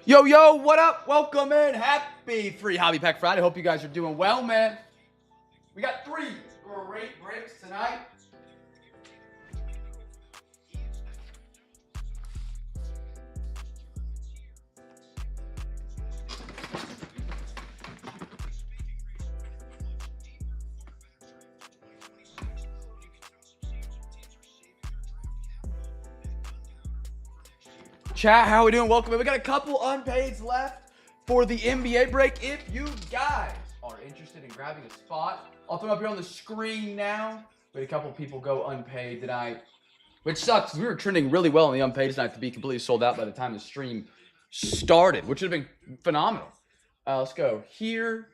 Yo, yo, what up? Welcome in. Happy Free Hobby Pack Friday. Hope you guys are doing well, man. We got 3 great breaks tonight. Chat, how we doing? Welcome in. We got a couple unpaids left for the NBA break. If you guys are interested in grabbing a spot, I'll throw them up here on the screen now. We had a couple people go unpaid tonight, which sucks. We were trending really well on the unpaid tonight to be completely sold out by the time the stream started, which would have been phenomenal. Let's go here,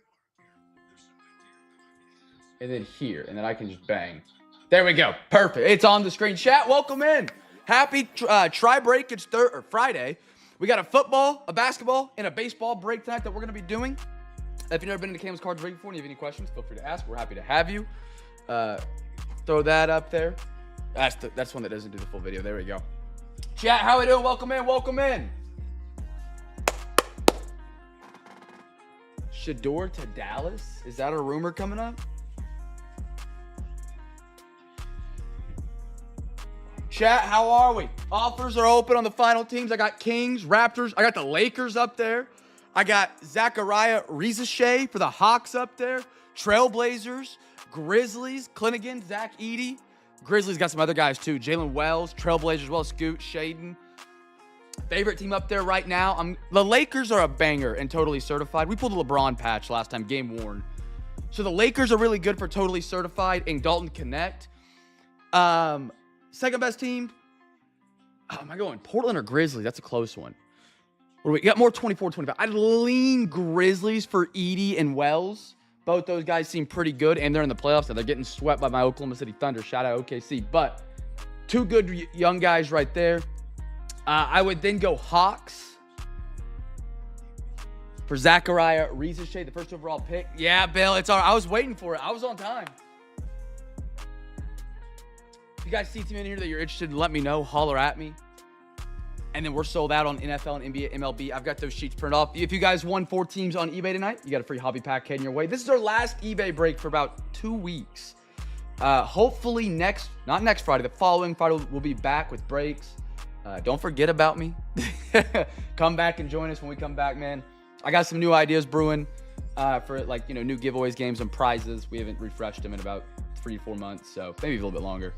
and then here, and then I can just bang. There we go. Perfect. It's on the screen. Chat, welcome in. Happy break. It's Friday. We got a football, a basketball, and a baseball break tonight that we're going to be doing. If you've never been into Cam's Cards Break before and you have any questions, feel free to ask. We're happy to have you. Throw that up there. That's one that doesn't do the full video. There we go. Chat, how we doing? Welcome in. Welcome in. Shador to Dallas? Is that a rumor coming up? Chat, how are we? Offers are open on the final teams. I got Kings, Raptors. I got the Lakers up there. I got Zachariah Rizachet for the Hawks up there. Trailblazers, Grizzlies, Clinigan, Zach Edey. Grizzlies got some other guys too. Jalen Wells, Trailblazers as well, Scoot, Shaden. Favorite team up there right now. The Lakers are a banger and totally certified. We pulled a LeBron patch last time, game worn. So the Lakers are really good for totally certified and Dalton Connect. Second best team. Oh, am I going Portland or Grizzlies? That's a close one. What do we got? More 24-25. I'd lean Grizzlies for Edey and Wells. Both those guys seem pretty good, and they're in the playoffs, and they're getting swept by my Oklahoma City Thunder. Shout out OKC. But 2 good young guys right there. I would then go Hawks for Zachariah Rizachet, the first overall pick. Yeah, Bill, it's all right. I was waiting for it. I was on time. If you guys see a team in here that you're interested in, let me know. Holler at me. And then we're sold out on NFL and NBA, MLB. I've got those sheets printed off. If you guys won 4 teams on eBay tonight, you got a free hobby pack heading your way. This is our last eBay break for about 2 weeks. Hopefully not next Friday, the following Friday, we'll be back with breaks. Don't forget about me. Come back and join us when we come back, man. I got some new ideas brewing for new giveaways, games, and prizes. We haven't refreshed them in about 3 to 4 months, so maybe a little bit longer.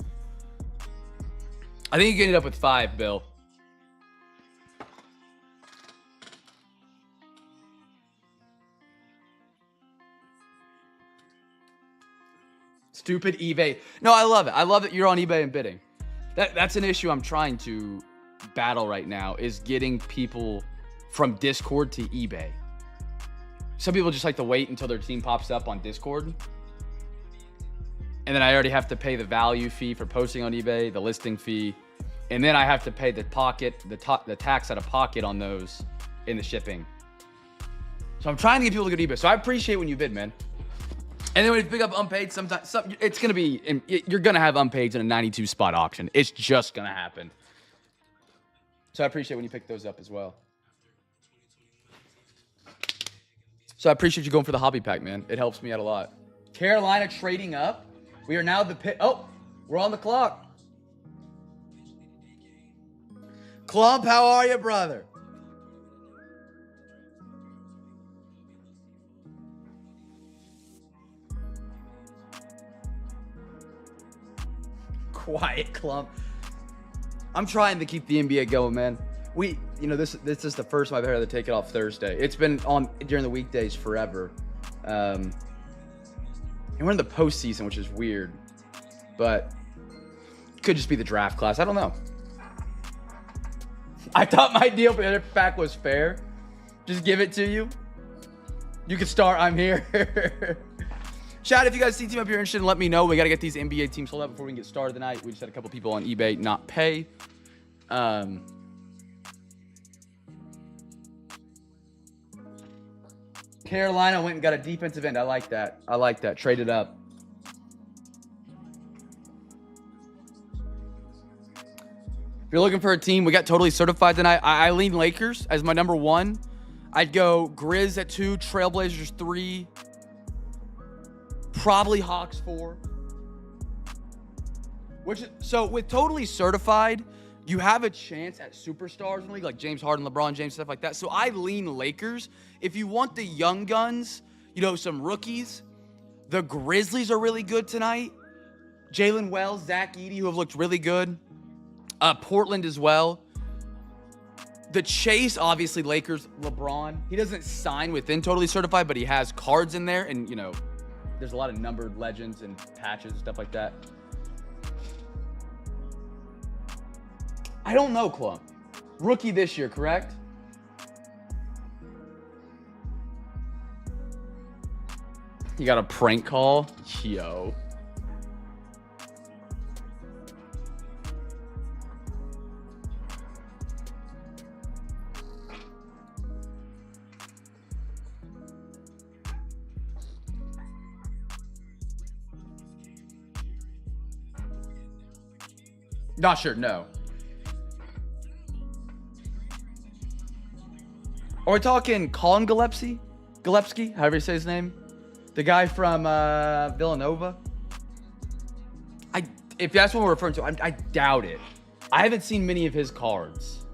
I think you can end up with 5, Bill. Stupid eBay. No, I love it. I love that you're on eBay and bidding. That's an issue I'm trying to battle right now, is getting people from Discord to eBay. Some people just like to wait until their team pops up on Discord. And then I already have to pay the value fee for posting on eBay, the listing fee. And then I have to pay the tax out of pocket on those in the shipping. So I'm trying to get people to go to eBay. So I appreciate when you bid, man. And then when you pick up unpaid, sometimes it's going to be, you're going to have unpaids in a 92 spot auction. It's just going to happen. So I appreciate when you pick those up as well. So I appreciate you going for the hobby pack, man. It helps me out a lot. Carolina trading up. We are now the pit. Oh, we're on the clock. Clump, how are you, brother? Quiet, Clump. I'm trying to keep the NBA going, man. This is the first time I've had to take it off Thursday. It's been on during the weekdays forever. And we're in the postseason, which is weird. But it could just be the draft class. I don't know. I thought my deal for the other pack was fair. Just give it to you. You can start. I'm here. Chat, if you guys see a team up here interested, let me know. We got to get these NBA teams sold out before we can get started tonight. We just had a couple people on eBay not pay. Carolina went and got a defensive end. I like that. I like that. Traded up. If you're looking for a team, we got totally certified tonight. I lean Lakers as my number 1. I'd go Grizz at 2, Trailblazers 3, probably Hawks 4. So with totally certified, you have a chance at superstars in the league, like James Harden, LeBron James, stuff like that. So I lean Lakers. If you want the young guns, some rookies, the Grizzlies are really good tonight. Jalen Wells, Zach Edey, who have looked really good. Portland as well. The chase, obviously, Lakers, LeBron. He doesn't sign within totally certified, but he has cards in there. And, there's a lot of numbered legends and patches and stuff like that. I don't know, Clump. Rookie this year, correct? You got a prank call? Yo. Not sure, no. Are we talking Colin Gillespie, however you say his name? The guy from Villanova? If that's what we're referring to, I doubt it. I haven't seen many of his cards.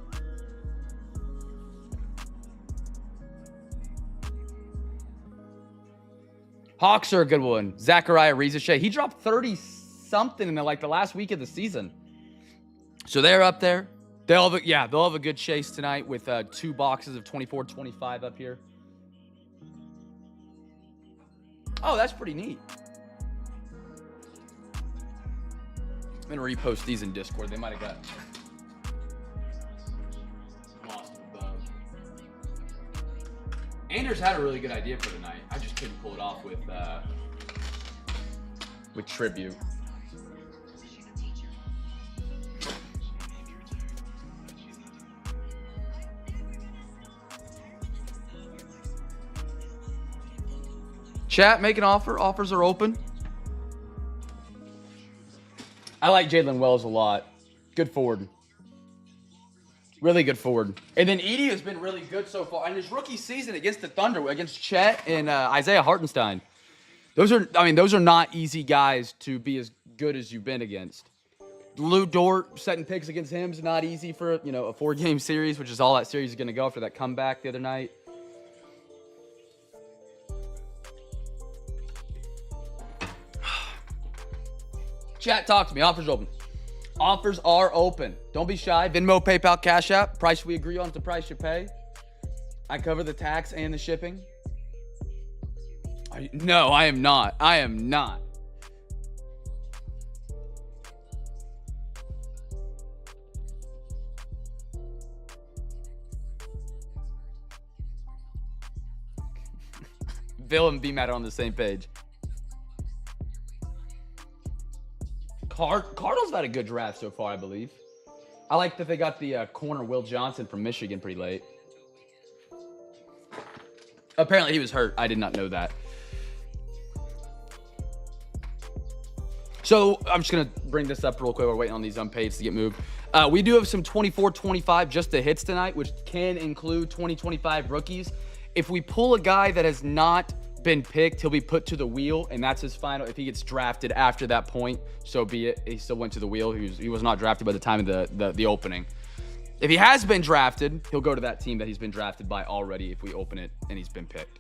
Hawks are a good one. Zachariah Rizachet. He dropped 30-something in the last week of the season. So they're up there. They'll have a good chase tonight with 2 boxes of 24-25 up here. Oh, that's pretty neat. I'm going to repost these in Discord. They might have got lost above. Anders had a really good idea for tonight. I just couldn't pull it off with Tribute. Chat, make an offer. Offers are open. I like Jalen Wells a lot. Good forward. Really good forward. And then Edey has been really good so far. And his rookie season against the Thunder, against Chet and Isaiah Hartenstein. Those are not easy guys to be as good as you've been against. Lou Dort setting picks against him is not easy for a 4-game series, which is all that series is going to go after that comeback the other night. Chat, talk to me. Offers open. Offers are open. Don't be shy. Venmo, PayPal, Cash App. Price we agree on is the price you pay. I cover the tax and the shipping. No, I am not. I am not. Bill and B-Mat are on the same page. Cardinals have had a good draft so far, I believe. I like that they got the corner Will Johnson from Michigan pretty late. Apparently he was hurt. I did not know that. So I'm just going to bring this up real quick. We're waiting on these unpaids to get moved. We do have some 24-25 just the hits tonight, which can include 20-25 rookies. If we pull a guy that has not been picked, he'll be put to the wheel, and that's his final. If he gets drafted after that point, so be it. He still went to the wheel. He was not drafted by the time of the opening. If he has been drafted, he'll go to that team that he's been drafted by already if we open it and he's been picked.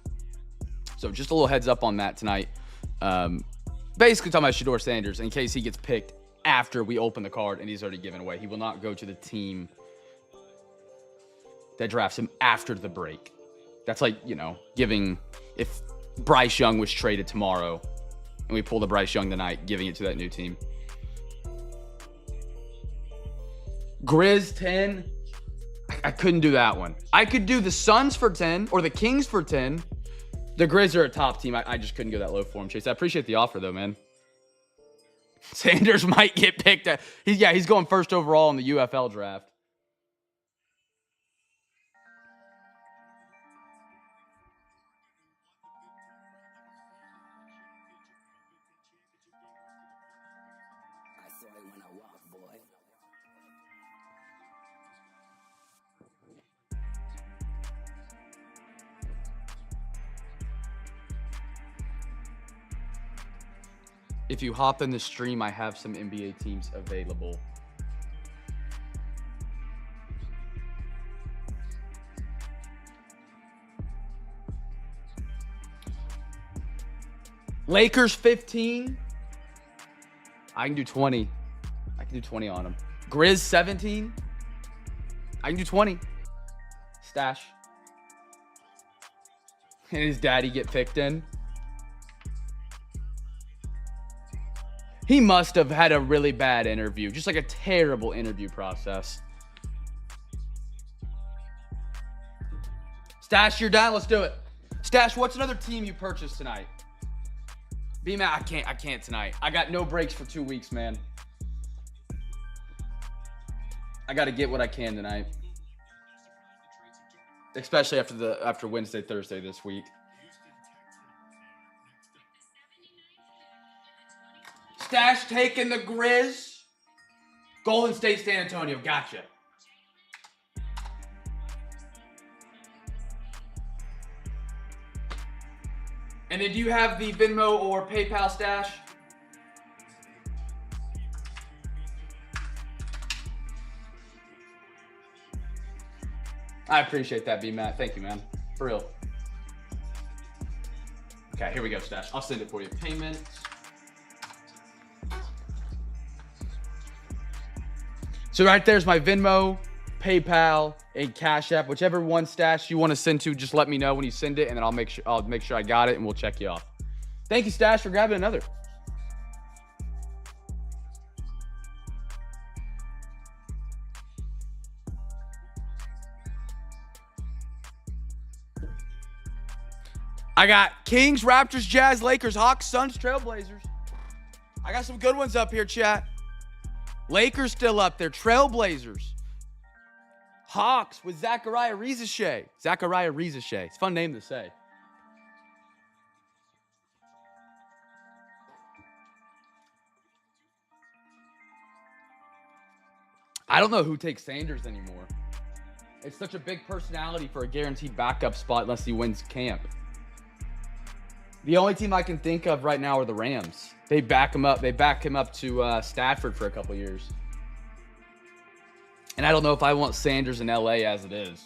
So just a little heads up on that tonight. Basically talking about Shedeur Sanders in case he gets picked after we open the card and he's already given away. He will not go to the team that drafts him after the break. That's like, giving, if Bryce Young was traded tomorrow and we pull the Bryce Young tonight, giving it to that new team. Grizz 10. I couldn't do that one. I could do the Suns for 10 or the Kings for 10. The Grizz are a top team. I just couldn't go that low for him, Chase. I appreciate the offer, though, man. Sanders might get picked. He's going first overall in the UFL draft. If you hop in the stream, I have some NBA teams available. Lakers 15. I can do 20. I can do 20 on them. Grizz 17. I can do 20. Stash. And his daddy get picked in. He must have had a really bad interview. Just like a terrible interview process. Stash, you're done. Let's do it. Stash, what's another team you purchased tonight? B-Mac, I can't tonight. I got no breaks for 2 weeks, man. I got to get what I can tonight. Especially after Wednesday, Thursday this week. Stash taking the Grizz. Golden State, San Antonio. Gotcha. And then do you have the Venmo or PayPal, Stash? I appreciate that, B-Matt. Thank you, man. For real. Okay, here we go, Stash. I'll send it for you. Payment. So right there's my Venmo, PayPal, and Cash App. Whichever one, Stash, you want to send to, just let me know when you send it, and then I'll make sure I got it, and we'll check you off. Thank you, Stash, for grabbing another. I got Kings, Raptors, Jazz, Lakers, Hawks, Suns, Trailblazers. I got some good ones up here, chat. Lakers still up there. Trailblazers. Hawks with Zachariah Rizachet. Zachariah Rizachet. It's a fun name to say. I don't know who takes Sanders anymore. It's such a big personality for a guaranteed backup spot unless he wins camp. The only team I can think of right now are the Rams. They back him up. They back him up to Stafford for a couple years. And I don't know if I want Sanders in LA as it is.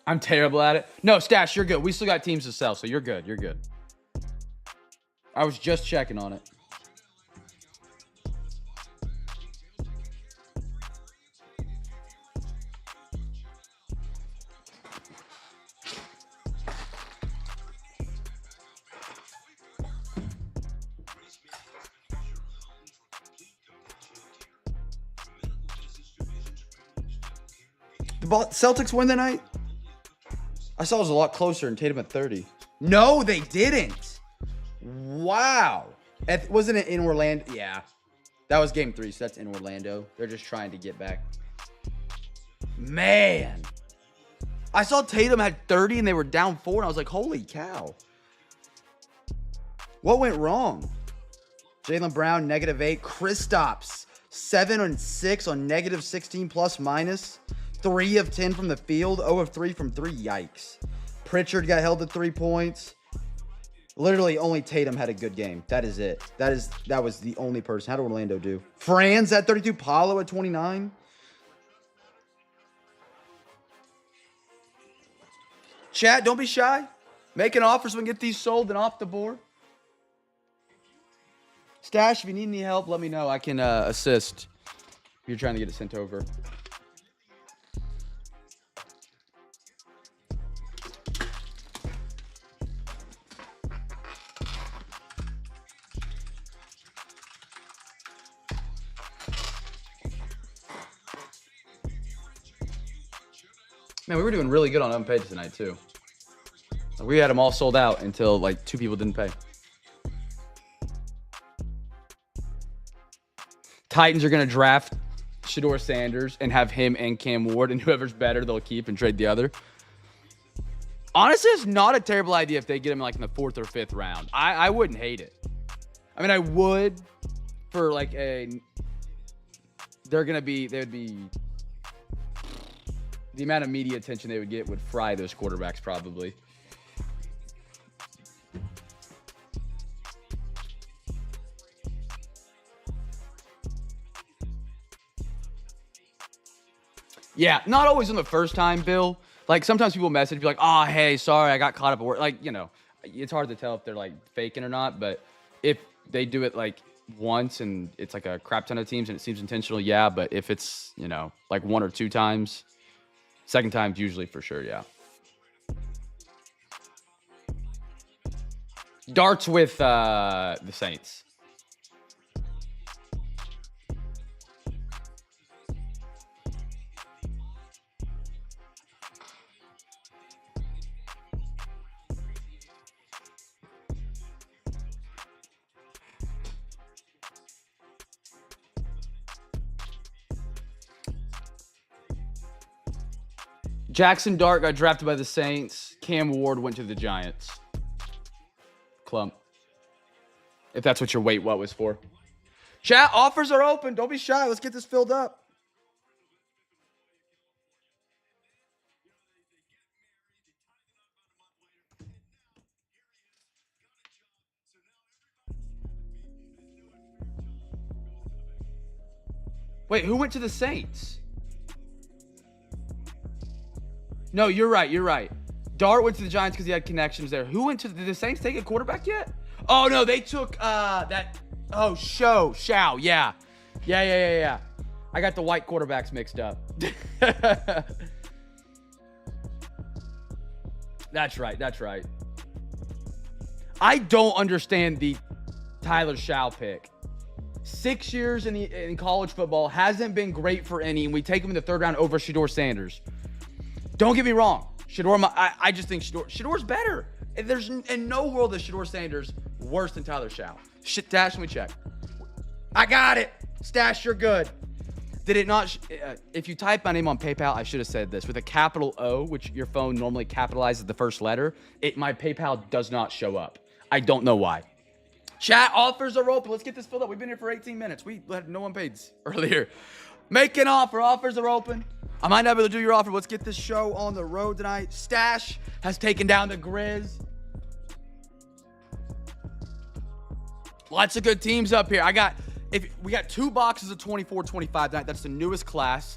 I'm terrible at it. No, Stash, you're good. We still got teams to sell, so you're good. You're good. I was just checking on it. The Celtics win the night? I saw it was a lot closer and Tatum at 30. No, they didn't. Wow. Wasn't it in Orlando? Yeah. That was game 3, so that's in Orlando. They're just trying to get back. Man. I saw Tatum had 30 and they were down 4, and I was like, holy cow. What went wrong? Jaylen Brown, -8. Kristaps, 7 and 6 on -16 plus minus. 3 of 10 from the field, 0 of 3 from 3. Yikes. Pritchard got held to 3 points. Literally only Tatum had a good game. That is it. That was the only person. How did Orlando do? Franz at 32, Paulo at 29. Chat, don't be shy. Make an offer so we can get these sold and off the board. Stash, if you need any help, let me know. I can assist if you're trying to get it sent over. Man, we were doing really good on unpaid tonight, too. We had them all sold out until, like, 2 people didn't pay. Titans are going to draft Shedeur Sanders and have him and Cam Ward, and whoever's better, they'll keep and trade the other. Honestly, it's not a terrible idea if they get him, like, in the 4th or 5th round. I wouldn't hate it. I mean, I would for, like, they would be... The amount of media attention they would get would fry those quarterbacks probably. Yeah, not always on the first time, Bill. Like, sometimes people message, be like, oh, hey, sorry, I got caught up at work. Like, you know, it's hard to tell if they're, like, faking or not. But if they do it, like, once and it's, like, a crap ton of teams and it seems intentional, yeah. But if it's, you know, like 1 or 2 times... Second time's usually for sure, yeah. Dart's with the Saints. Jackson Dart got drafted by the Saints. Cam Ward went to the Giants. Clump. If that's what your wait what was for. Chat, offers are open. Don't be shy. Let's get this filled up. Wait, who went to the Saints? No, you're right. You're right. Dart went to the Giants because he had connections there. Who went to did the Saints take a quarterback yet? Oh no, they took that. Oh, Shao. Yeah. I got the white quarterbacks mixed up. That's right. I don't understand the Tyler Shao pick. 6 years in college football, hasn't been great for any, and we take him in the 3rd round over Shedeur Sanders. Don't get me wrong. I just think Shedeur's better. There's in no world is Shedeur Sanders worse than Tyler Shao. Stash, let me check. I got it. Stash, you're good. Did it not? If you type my name on PayPal, I should have said this. With a capital O, which your phone normally capitalizes the first letter, my PayPal does not show up. I don't know why. Chat, offers are open. Let's get this filled up. We've been here for 18 minutes. We had no one paid earlier. Make an offer. Offers are open. I might not be able to do your offer. Let's get this show on the road tonight. Stash has taken down the Grizz. Lots of good teams up here. We got 2 boxes of 24-25 tonight. That's the newest class.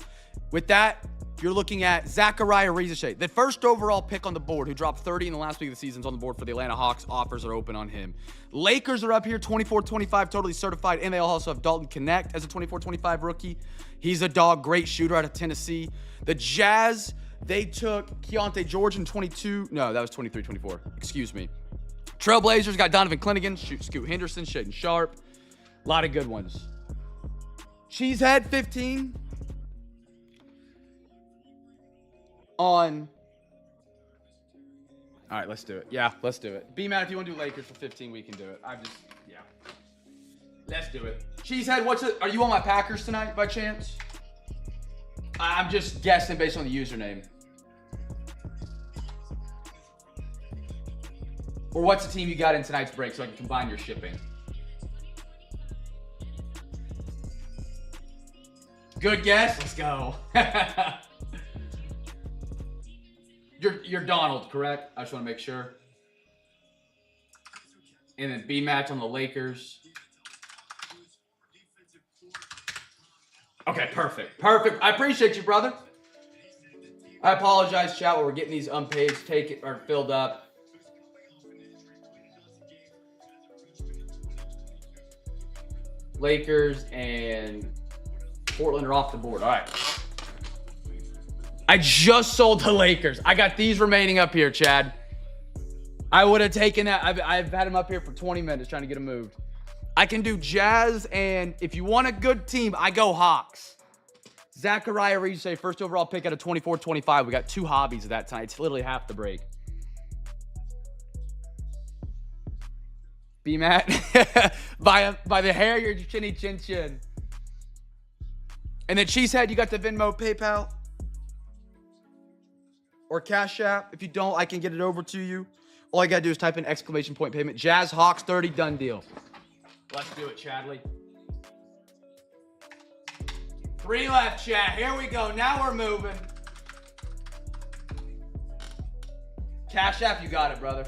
With that, you're looking at Zachariah Rizashay, the first overall pick on the board, who dropped 30 in the last week of the season's on the board for the Atlanta Hawks. Offers are open on him. Lakers are up here, 24-25, totally certified. And they also have Dalton Connect as a 24-25 rookie. He's a dog, great shooter out of Tennessee. The Jazz, they took Keontae George in 22. No, that was 23-24. Excuse me. Trailblazers got Donovan Clingan, Scoot Henderson, Shaden Sharp. A lot of good ones. Cheesehead, 15. On. All right, let's do it. Yeah, let's do it. B-Man, if you want to do Lakers for 15, we can do it. Yeah. Let's do it. Cheesehead, are you on my Packers tonight by chance? I'm just guessing based on the username. Or what's the team you got in tonight's break so I can combine your shipping? Good guess. Let's go. You're Donald, correct? I just want to make sure. And then B-Match on the Lakers. Okay, perfect. I appreciate you, brother. I apologize, chat, while we're getting these unpaid filled up. Lakers and Portland are off the board. All right. I just sold the Lakers. I got these remaining up here, Chad. I would have taken that. I've had them up here for 20 minutes trying to get them moved. I can do Jazz, and if you want a good team, I go Hawks. Zachariah Reed say first overall pick out of 24-25. We got 2 hobbies of that tonight. It's literally half the break. B-Matt. by the hair, your chinny chin chin. And then Cheesehead, you got the Venmo, PayPal, or Cash App. If you don't, I can get it over to you. All I got to do is type in exclamation point payment. Jazz Hawks 30, done deal. Let's do it, Chadley. 3 left, chat. Here we go. Now we're moving. Cash App, you got it, brother.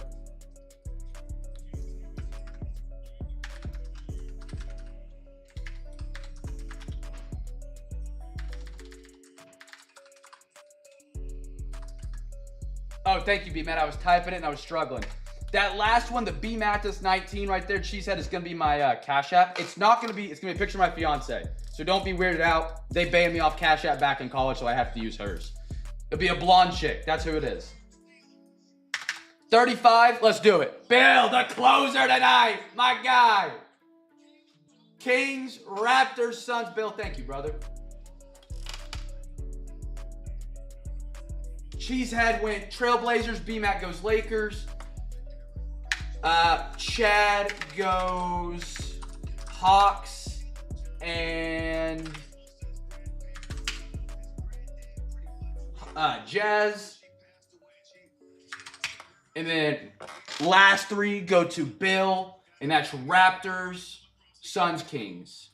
Oh, thank you, B-Matt. I was typing it and I was struggling. That last one, the B-Matis 19 right there, Cheesehead, is going to be my Cash App. It's not going to be, it's going to be a picture of my fiance. So don't be weirded out. They banned me off Cash App back in college, so I have to use hers. It'll be a blonde chick. That's who it is. 35, let's do it. Bill, the closer tonight. My guy. Kings, Raptors, Suns. Bill, thank you, brother. Cheesehead went Trailblazers. B-Mac goes Lakers. Chad goes Hawks. And Jazz. And then last 3 go to Bill. And that's Raptors, Suns, Kings.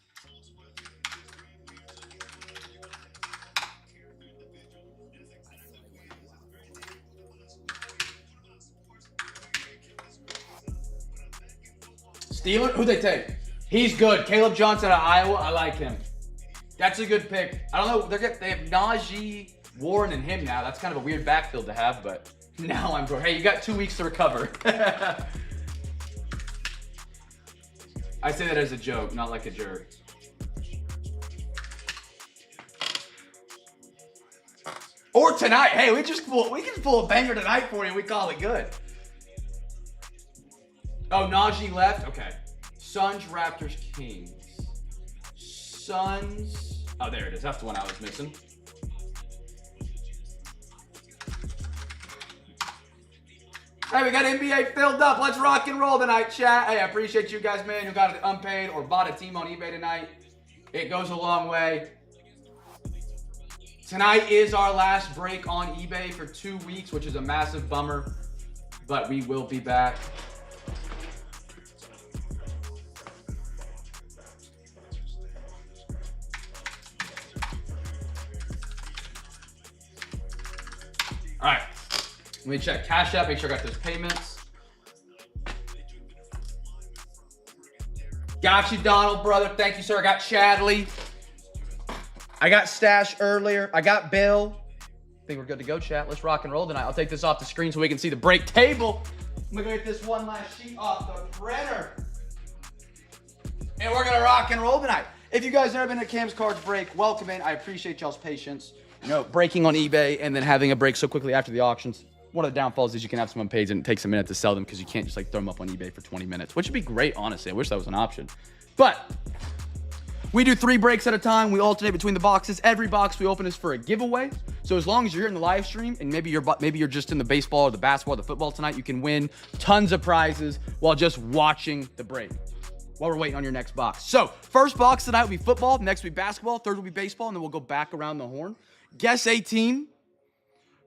Steeler? Who'd they take? He's good. Caleb Johnson out of Iowa. I like him. That's a good pick. I don't know. They have Najee, Warren, and him now. That's kind of a weird backfield to have, but now I'm going, hey, you got 2 weeks to recover. I say that as a joke, not like a jerk. Or tonight. Hey, we can pull a banger tonight for you. We call it good. Oh, Najee left? Okay. Suns, Raptors, Kings. Suns. Oh, there it is. That's the one I was missing. Hey, we got NBA filled up. Let's rock and roll tonight, chat. Hey, I appreciate you guys, man, who got it unpaid or bought a team on eBay tonight. It goes a long way. Tonight is our last break on eBay for 2 weeks, which is a massive bummer, but we will be back. All right, let me check Cash App, make sure I got those payments. Got you, Donald, brother. Thank you, sir. I got Chadley. I got Stash earlier. I got Bill. I think we're good to go, chat. Let's rock and roll tonight. I'll take this off the screen so we can see the break table. I'm gonna get this one last sheet off the printer. And we're gonna rock and roll tonight. If you guys have never been to Cam's Cards Break, welcome in. I appreciate y'all's patience. You know, breaking on eBay and then having a break so quickly after the auctions. One of the downfalls is you can have some unpaid and it takes a minute to sell them because you can't just like throw them up on eBay for 20 minutes, which would be great, honestly. I wish that was an option. But we do 3 breaks at a time. We alternate between the boxes. Every box we open is for a giveaway. So as long as you're here in the live stream and maybe you're just in the baseball or the basketball or the football tonight, you can win tons of prizes while just watching the break while we're waiting on your next box. So first box tonight will be football. Next will be basketball. Third will be baseball. And then we'll go back around the horn. Guess a team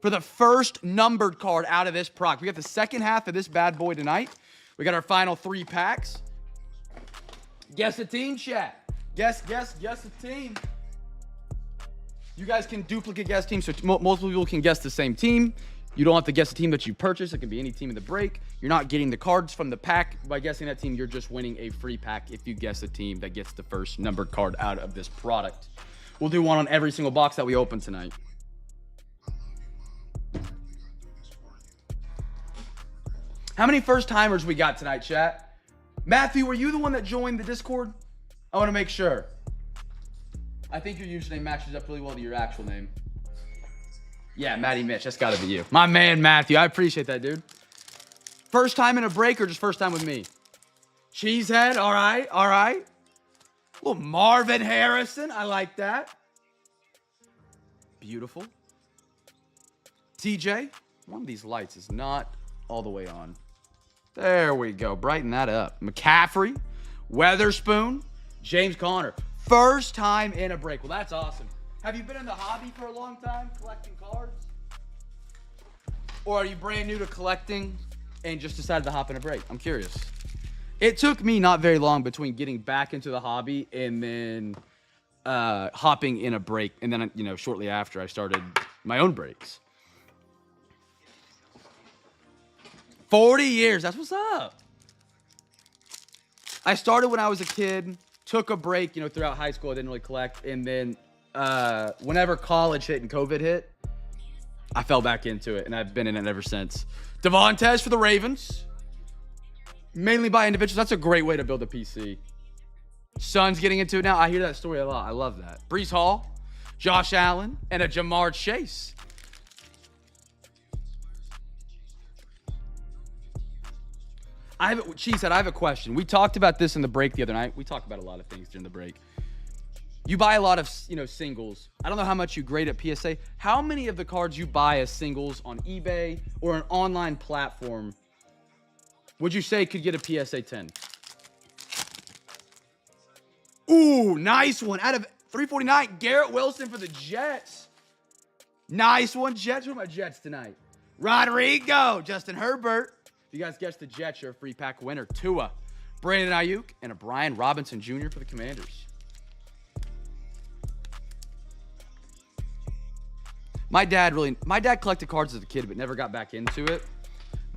for the first numbered card out of this product. We got the second half of this bad boy tonight. We got our final 3 packs. Guess a team, chat. Guess a team. You guys can duplicate guess teams, so multiple people can guess the same team. You don't have to guess a team that you purchase. It can be any team in the break. You're not getting the cards from the pack. By guessing that team, you're just winning a free pack if you guess a team that gets the first numbered card out of this product. We'll do one on every single box that we open tonight. How many first timers we got tonight, chat? Matthew, were you the one that joined the Discord? I want to make sure. I think your username matches up really well to your actual name. Yeah, Matty Mitch, that's got to be you. My man, Matthew. I appreciate that, dude. First time in a break or just first time with me? Cheesehead, all right, all right. Little Marvin Harrison, I like that. Beautiful. TJ, one of these lights is not all the way on. There we go. Brighten that up. McCaffrey, Weatherspoon, James Conner. First time in a break. Well, that's awesome. Have you been in the hobby for a long time, collecting cards? Or are you brand new to collecting and just decided to hop in a break? I'm curious. It took me not very long between getting back into the hobby and then hopping in a break. And then, you know, shortly after, I started my own breaks. 40 years. That's what's up. I started when I was a kid, took a break, you know, throughout high school. I didn't really collect. And then whenever college hit and COVID hit, I fell back into it. And I've been in it ever since. Devontae for the Ravens. Mainly by individuals. That's a great way to build a PC. Son's getting into it now. I hear that story a lot. I love that. Breece Hall, Josh Allen, and a Jamar Chase. She said, I have a question. We talked about this in the break the other night. We talked about a lot of things during the break. You buy a lot of, you know, singles. I don't know how much you grade at PSA. How many of the cards you buy as singles on eBay or an online platform would you say could get a PSA 10? Ooh, nice one. Out of 349, Garrett Wilson for the Jets. Nice one, Jets. Who are my Jets tonight? Rodrigo, Justin Herbert. If you guys guess the Jets, you're a free pack winner. Tua, Brandon Ayuk, and a Brian Robinson Jr. for the Commanders. My dad collected cards as a kid, but never got back into it.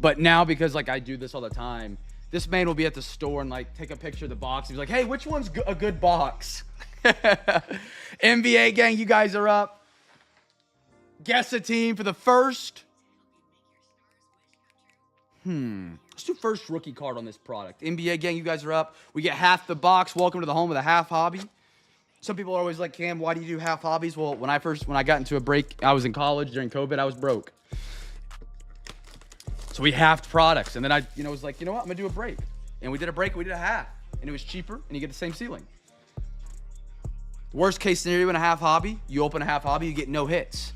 But now, because like I do this all the time, this man will be at the store and like take a picture of the box. He's like, hey, which one's a good box? NBA gang, you guys are up. Guess a team for the first. Let's do first rookie card on this product. NBA gang, you guys are up. We get half the box. Welcome to the home of the half hobby. Some people are always like, Cam, why do you do half hobbies? Well, when I got into a break, I was in college during COVID. I was broke. So we halved products. And then I, was like, you know what? I'm going to do a break. And we did a break. We did a half. And it was cheaper. And you get the same ceiling. Worst case scenario in a half hobby, you open a half hobby, you get no hits.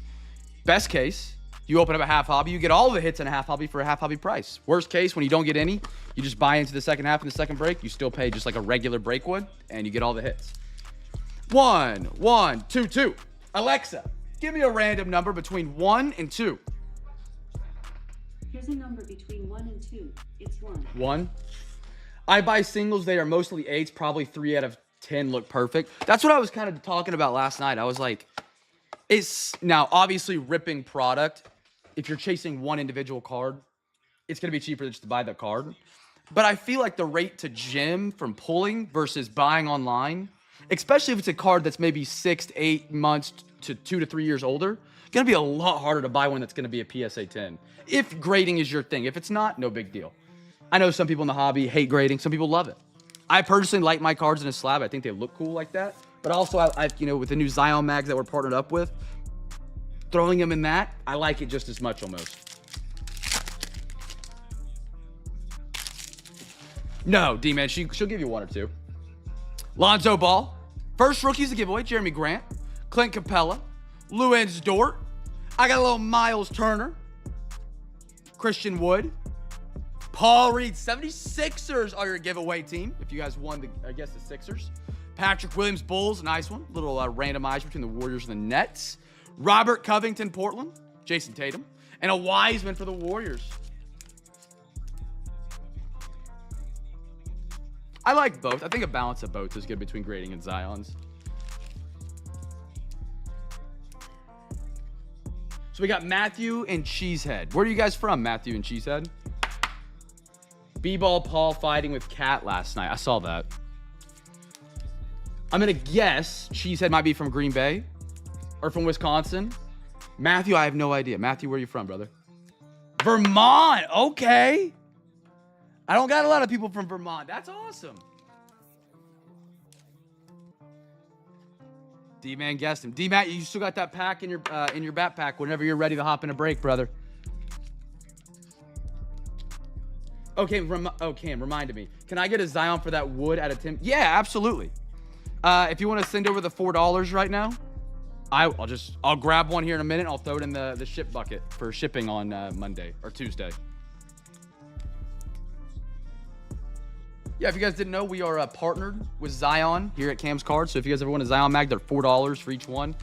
Best case, you open up a half hobby, you get all the hits in a half hobby for a half hobby price. Worst case, when you don't get any, you just buy into the second half and the second break. You still pay just like a regular break would, and you get all the hits. 1, 1, 2, 2. Alexa, give me a random number between 1 and 2. Here's a number between 1 and 2. It's 1. 1. I buy singles. They are mostly 8s. Probably 3 out of 10 look perfect. That's what I was kind of talking about last night. I was like, it's now obviously ripping product. If you're chasing one individual card, it's going to be cheaper just to buy the card. But I feel like the rate to gem from pulling versus buying online, especially if it's a card that's maybe 6 to 8 months to 2 to 3 years older, going to be a lot harder to buy one that's going to be a PSA 10. If grading is your thing. If it's not, no big deal. I know some people in the hobby hate grading. Some people love it. I personally like my cards in a slab. I think they look cool like that. But also, I with the new Zion mags that we're partnered up with, throwing them in that, I like it just as much almost. No, D-Man, she'll give you 1 or 2. Lonzo Ball. First rookie's a giveaway. Jeremy Grant. Clint Capella. Luens Dort. I got a little Miles Turner. Christian Wood. Paul Reed. 76ers are your giveaway team. If you guys won, the Sixers. Patrick Williams, Bulls. Nice one. Little randomizer between the Warriors and the Nets. Robert Covington, Portland. Jason Tatum. And a Wiseman for the Warriors. I like both. I think a balance of both is good between grading and Zion's. So we got Matthew and Cheesehead. Where are you guys from, Matthew and Cheesehead? B-Ball Paul fighting with Cat last night. I saw that. I'm going to guess Cheesehead might be from Green Bay or from Wisconsin. Matthew, I have no idea. Matthew, where are you from, brother? Vermont. Okay. I don't got a lot of people from Vermont. That's awesome. D-Man guessed him. D-Matt, you still got that pack in your backpack whenever you're ready to hop in a break, brother. Okay, Cam reminded me. Can I get a Zion for that wood out of Tim? Yeah, absolutely. If you want to send over the $4 right now, I'll grab one here in a minute. I'll throw it in the ship bucket for shipping on Monday or Tuesday. Yeah, if you guys didn't know, we are partnered with Zion here at Cam's Cards. So if you guys ever want a Zion mag, they're $4 for each one.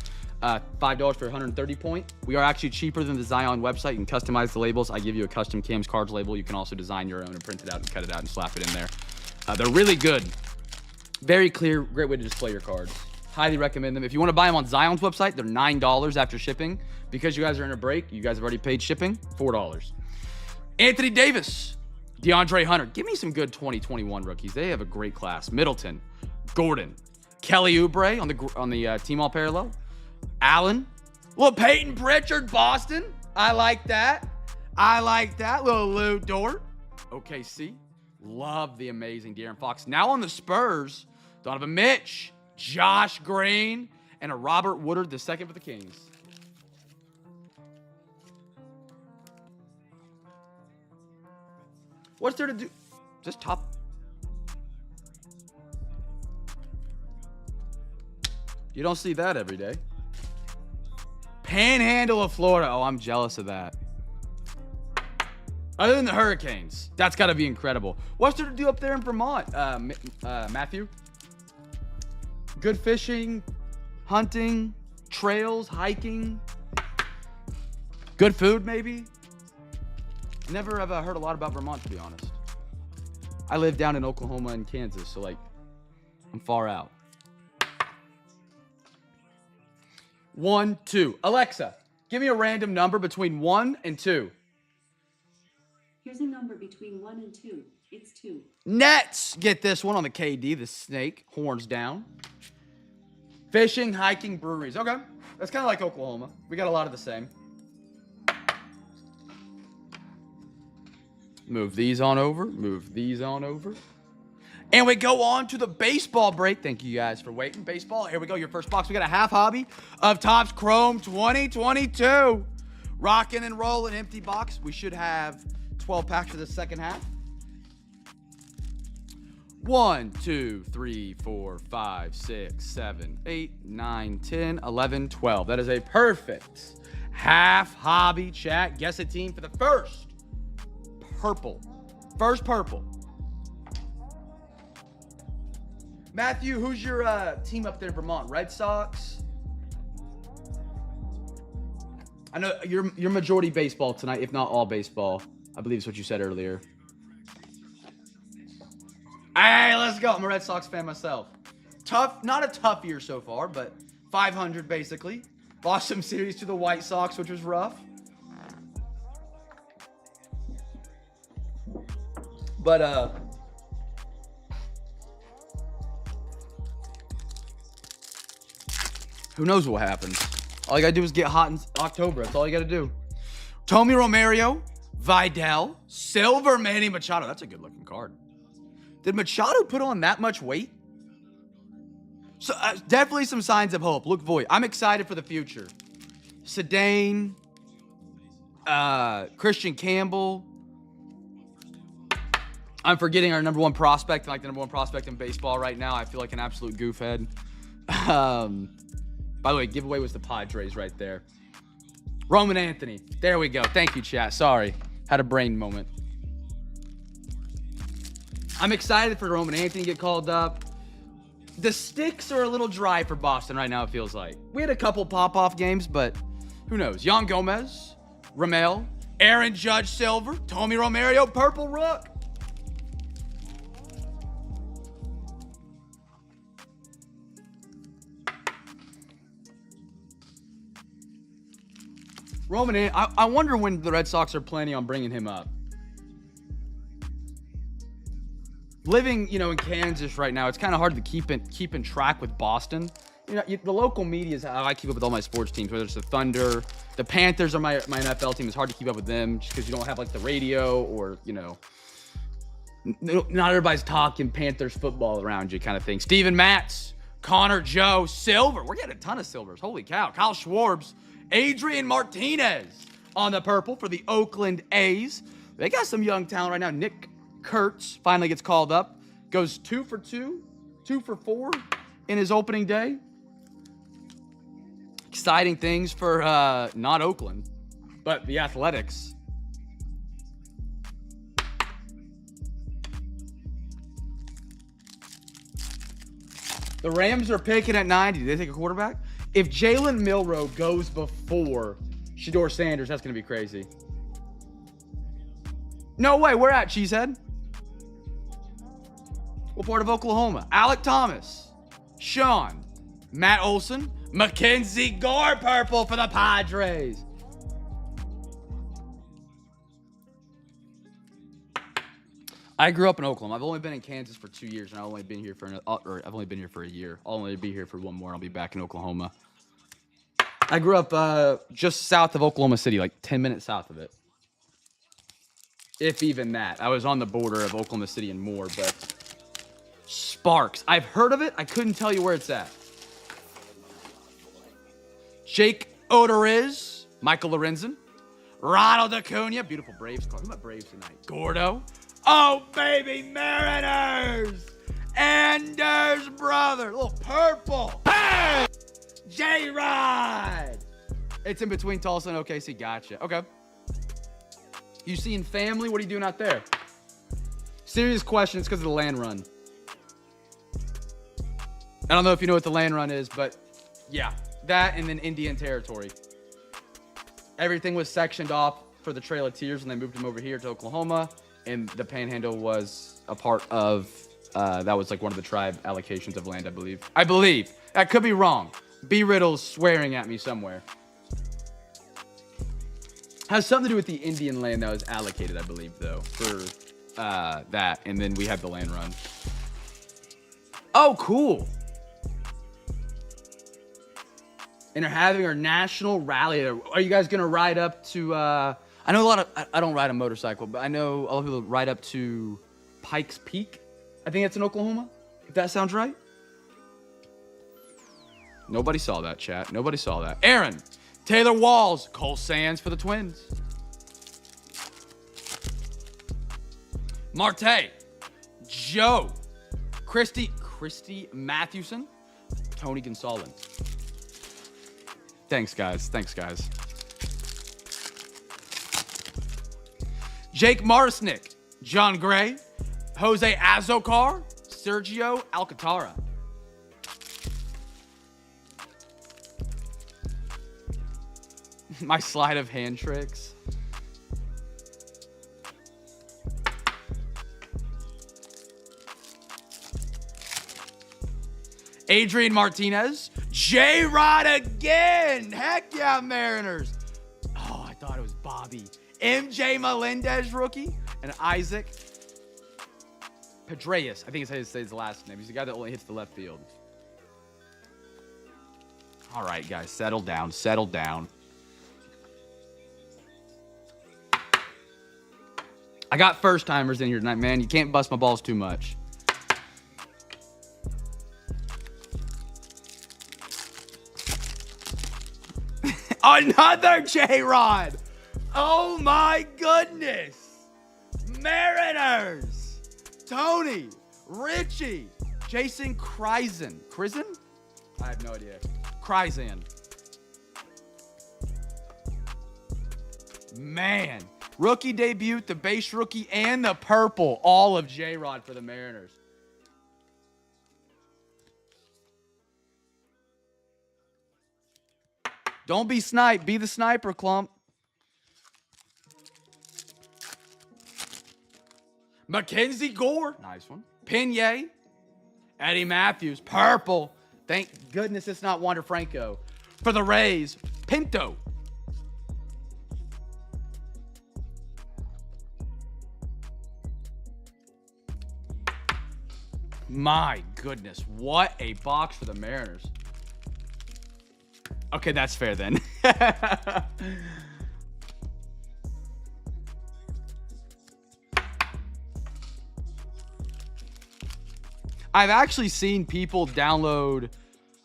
$5 for 130 point. We are actually cheaper than the Zion website. You can customize the labels. I give you a custom Cam's Cards label. You can also design your own and print it out and cut it out and slap it in there. They're really good. Very clear, great way to display your cards. Highly recommend them. If you want to buy them on Zion's website, they're $9 after shipping. Because you guys are in a break, you guys have already paid shipping, $4. Anthony Davis, DeAndre Hunter. Give me some good 2021 rookies. They have a great class. Middleton, Gordon, Kelly Oubre on the team all parallel. Allen, little Peyton Pritchard, Boston. I like that. Little Lou Dort, OKC. Love the amazing De'Aaron Fox. Now on the Spurs, Donovan Mitch, Josh Green, and a Robert Woodard II for the Kings. What's there to do? Just top. You don't see that every day. Panhandle of Florida. Oh, I'm jealous of that. Other than the Hurricanes, that's got to be incredible. What's there to do up there in Vermont, Matthew? Good fishing, hunting, trails, hiking. Good food, maybe. Never have I heard a lot about Vermont, to be honest. I live down in Oklahoma and Kansas, so like, I'm far out. 1, 2. Alexa, give me a random number between 1 and 2. Here's a number between 1 and 2. It's 2. Nets. Get this one on the KD, the snake, horns down. Fishing, hiking, breweries. Okay. That's kind of like Oklahoma. We got a lot of the same. Move these on over. Move these on over. And we go on to the baseball break. Thank you guys for waiting. Baseball. Here we go. Your first box. We got a half hobby of Topps Chrome 2022. Rocking and rolling. Empty box. We should have 12 packs for the second half. 1, 2, 3, 4, 5, 6, 7, 8, 9, 10, 11, 12. That is a perfect half hobby, chat. Guess a team for the first purple. First purple. Matthew, who's your team up there in Vermont? Red Sox? I know you're majority baseball tonight, if not all baseball. I believe is what you said earlier. Hey, let's go. I'm a Red Sox fan myself. Tough, not a tough year so far, but 500 basically. Lost some series to the White Sox, which was rough. But who knows what happens? All you gotta do is get hot in October. That's all you gotta do. Tommy Romario, Vidal, Silver, Manny Machado. That's a good looking card. Did Machado put on that much weight? So definitely some signs of hope. Luke Voigt. I'm excited for the future. Sedane, Christian Campbell. I'm forgetting our number one prospect, like the number one prospect in baseball right now. I feel like an absolute goofhead. By the way, giveaway was the Padres right there. Roman Anthony. There we go. Thank you, chat. Sorry. Had a brain moment. I'm excited for Roman Anthony to get called up. The sticks are a little dry for Boston right now, it feels like. We had a couple pop-off games, but who knows? Yan Gomez, Ramel, Aaron Judge Silver, Tommy Romario, Purple Rook. Roman, I wonder when the Red Sox are planning on bringing him up. Living, in Kansas right now, it's kind of hard to keep in track with Boston. The local media is how I keep up with all my sports teams, whether it's the Thunder, the Panthers are my NFL team. It's hard to keep up with them just because you don't have like the radio or, not everybody's talking Panthers football around you kind of thing. Steven Matz, Connor Joe, Silver. We're getting a ton of Silvers. Holy cow. Kyle Schwarbs, Adrian Martinez on the purple for the Oakland A's. They got some young talent right now. Nick Kurtz finally gets called up. Goes 2 for 2, 2 for 4 in his opening day. Exciting things for not Oakland, but the Athletics. The Rams are picking at 90. Did they take a quarterback? If Jalen Milroe goes before Shedeur Sanders, that's going to be crazy. No way. Where at, Cheesehead? What part of Oklahoma? Alec Thomas. Sean. Matt Olson. Mackenzie Gore, purple for the Padres. I grew up in Oklahoma. I've only been in Kansas for 2 years, and I've only been here for I've only been here for a year. I'll only be here for one more. I'll be back in Oklahoma. I grew up just south of Oklahoma City, like 10 minutes south of it, if even that. I was on the border of Oklahoma City and Moore, but Sparks. I've heard of it. I couldn't tell you where it's at. Jake Odorizz, Michael Lorenzen, Ronald Acuna, beautiful Braves card. Who about Braves tonight? Gordo. Oh, baby, Mariners! Anders' brother, little purple. Hey! J-Rod! It's in between Tulsa and OKC. Gotcha. Okay. You seeing family? What are you doing out there? Serious question. It's because of the land run. I don't know if you know what the land run is, but yeah, that and then Indian Territory. Everything was sectioned off for the Trail of Tears, and they moved them over here to Oklahoma. And the Panhandle was a part of, that was like one of the tribe allocations of land, I believe. I believe. I could be wrong. B. Riddle's swearing at me somewhere. Has something to do with the Indian land that was allocated, I believe, though, for that. And then we have the land run. Oh, cool. And they're having our national rally. Are you guys going to ride up to... I know a lot of, I don't ride a motorcycle, but I know a lot of people ride up to Pikes Peak. I think that's in Oklahoma, if that sounds right. Nobody saw that, chat. Nobody saw that. Aaron, Taylor Walls, Cole Sands for the Twins. Marte, Joe, Christy Mathewson, Tony Gonsolin. Thanks, guys. Thanks, guys. Jake Marsnick, John Gray, Jose Azocar, Sergio Alcantara. My sleight of hand tricks. Adrian Martinez, J-Rod again. Heck yeah, Mariners. Oh, I thought it was Bobby. MJ Melendez, rookie. And Isaac Pedreus. I think it's his last name. He's the guy that only hits the left field. All right, guys, settle down. Settle down. I got first-timers in here tonight, man. You can't bust my balls too much. Another J-Rod. Oh, my goodness. Mariners. Tony. Richie. Jason Kreisen. Krisen? I have no idea. Kreisen. Man. Rookie debut, the base rookie, and the purple. All of J-Rod for the Mariners. Don't be sniped. Be the sniper, Clump. Mackenzie Gore. Nice one. Pinye. Eddie Matthews. Purple. Thank goodness it's not Wander Franco. For the Rays, Pinto. My goodness. What a box for the Mariners. Okay, that's fair then. I've actually seen people download,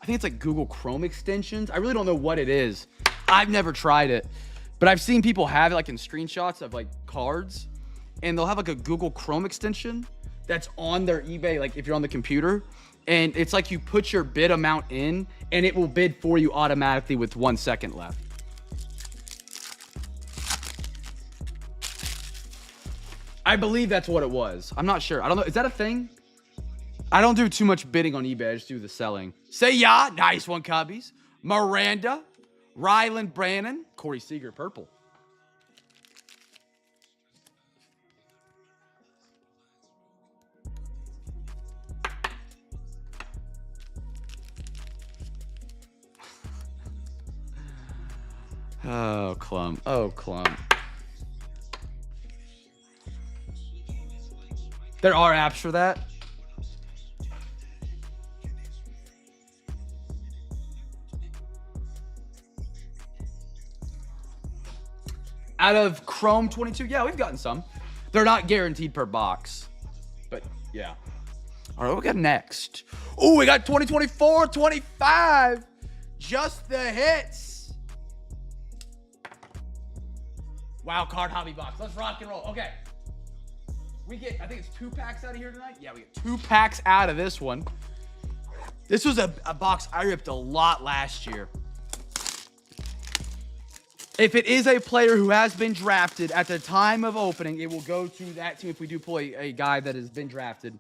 I think it's like Google Chrome extensions. I really don't know what it is. I've never tried it, but I've seen people have it like in screenshots of like cards, and they'll have like a Google Chrome extension that's on their eBay, like if you're on the computer, And it's like you put your bid amount in, and it will bid for you automatically with 1 second left. I believe that's what it was. I'm not sure. I don't know. Is that a thing? I don't do too much bidding on eBay. I just do the selling. Say ya. Nice one, Cubbies. Miranda. Ryland Brannon. Corey Seager, purple. Oh, Clump. Oh, Clump. There are apps for that. Out of Chrome 22, yeah, we've gotten some. They're not guaranteed per box, but yeah. All right, what we got next? Oh, we got 2024, 25. Just the hits. Wild card hobby box. Let's rock and roll. Okay. We get, I think it's 2 packs out of here tonight. Yeah, we get 2 packs out of this one. This was a box I ripped a lot last year. If it is a player who has been drafted at the time of opening, it will go to that team if we do pull a guy that has been drafted.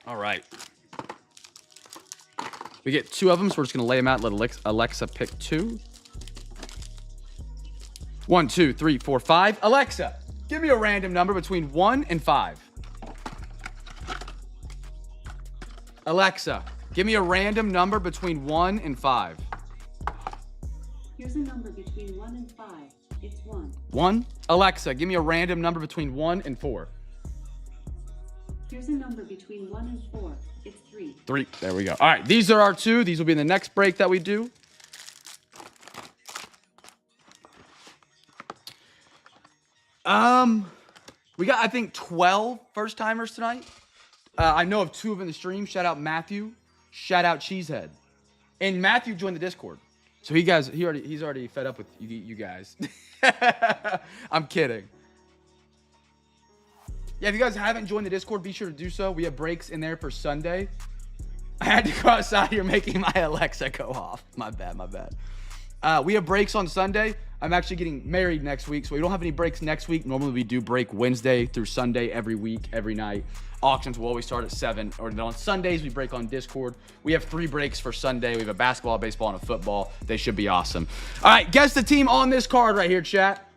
All right. We get 2 of them, so we're just going to lay them out. Let Alexa pick 2. 1, 2, 3, 4, 5. Alexa, give me a random number between 1 and 5. Alexa, give me a random number between 1 and 5. Here's a number between 1 and 5. It's 1. 1. Alexa, give me a random number between 1 and 4. Here's a number between 1 and 4. It's 3. 3. There we go. All right, these are our 2. These will be in the next break that we do. We got, I think, 12 first-timers tonight. I know of 2 of them in the stream. Shout out Matthew. Shout out Cheesehead. And Matthew joined the Discord. So he's already fed up with you guys. I'm kidding. Yeah, if you guys haven't joined the Discord, be sure to do so. We have breaks in there for Sunday. I had to go outside here making my Alexa go off. My bad. We have breaks on Sunday. I'm actually getting married next week, so we don't have any breaks next week. Normally, we do break Wednesday through Sunday every week, every night. Auctions will always start at 7. Or on Sundays, we break on Discord. We have 3 breaks for Sunday. We have a basketball, a baseball, and a football. They should be awesome. All right, guess the team on this card right here, chat.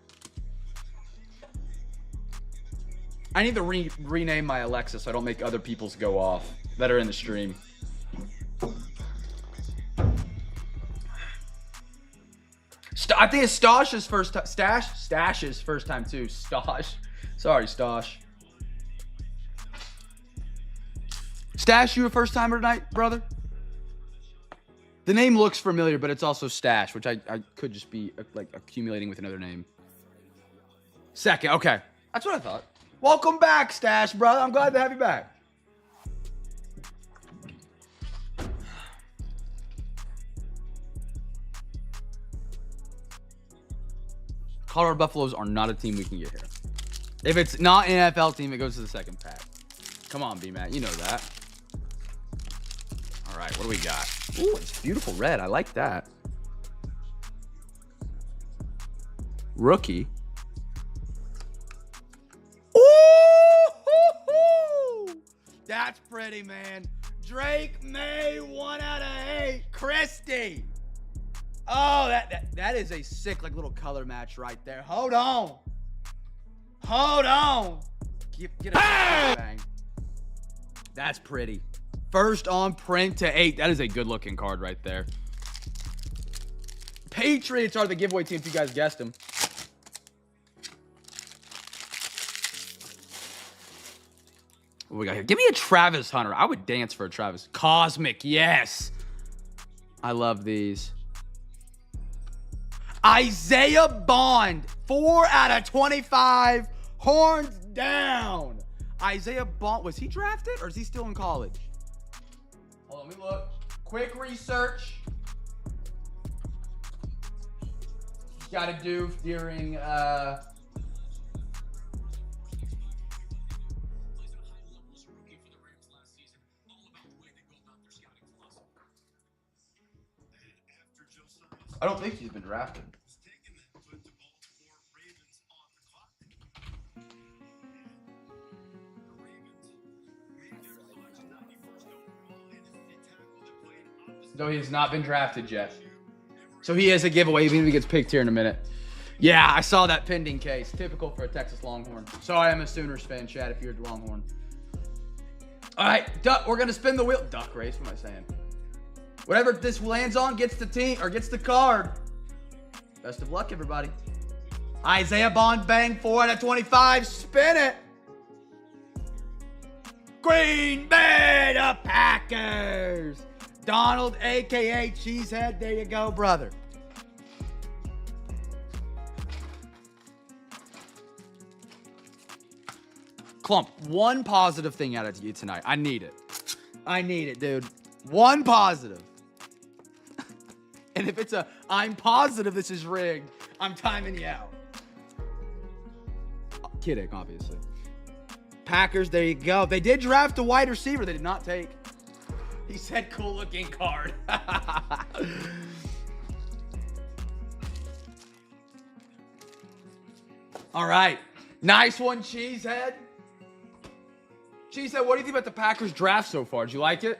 I need to rename my Alexa so I don't make other people's go off that are in the stream. I think it's Stash's first time. Stash's first time too. Stash. Sorry, Stash. Stash, you a first timer tonight, brother? The name looks familiar, but it's also Stash, which I could just be like accumulating with another name. Second, okay. That's what I thought. Welcome back, Stash, brother. I'm glad to have you back. Colorado Buffaloes are not a team we can get here. If it's not an NFL team, it goes to the second pack. Come on, B-Matt. You know that. All right, what do we got? Ooh, it's beautiful red. I like that. Rookie. Ooh! That's pretty, man. Drake May, 1 out of 8. Christie. Oh, that is a sick like little color match right there. Hold on. Get a bang. That's pretty. First on print to 8. That is a good looking card right there. Patriots are the giveaway team if you guys guessed them. What we got here? Give me a Travis Hunter. I would dance for a Travis. Cosmic, yes. I love these. Isaiah Bond, 4 out of 25, horns down. Isaiah Bond, was he drafted or is he still in college? Hold on, let me look. Quick research. Got to do during I don't think he's been drafted. No, he has not been drafted yet. So he has a giveaway, even if he gets picked here in a minute. Yeah, I saw that pending case. Typical for a Texas Longhorn. Sorry, I'm a Sooners fan, Chad, if you're a Longhorn. All right, Duck, we're going to spin the wheel. Duck race, what am I saying? Whatever this lands on gets the team or gets the card. Best of luck, everybody. Isaiah Bond bang 4 out of 25. Spin it. Green Bay, the Packers. Donald, a.k.a. Cheesehead. There you go, brother. Clump, one positive thing out of you tonight. I need it. I need it, dude. One positive. And if it's a, I'm positive this is rigged, I'm timing you out. Kidding, obviously. Packers, there you go. They did draft a wide receiver they did not take. He said cool looking card. All right. Nice one, Cheesehead. Cheesehead, what do you think about the Packers draft so far? Did you like it?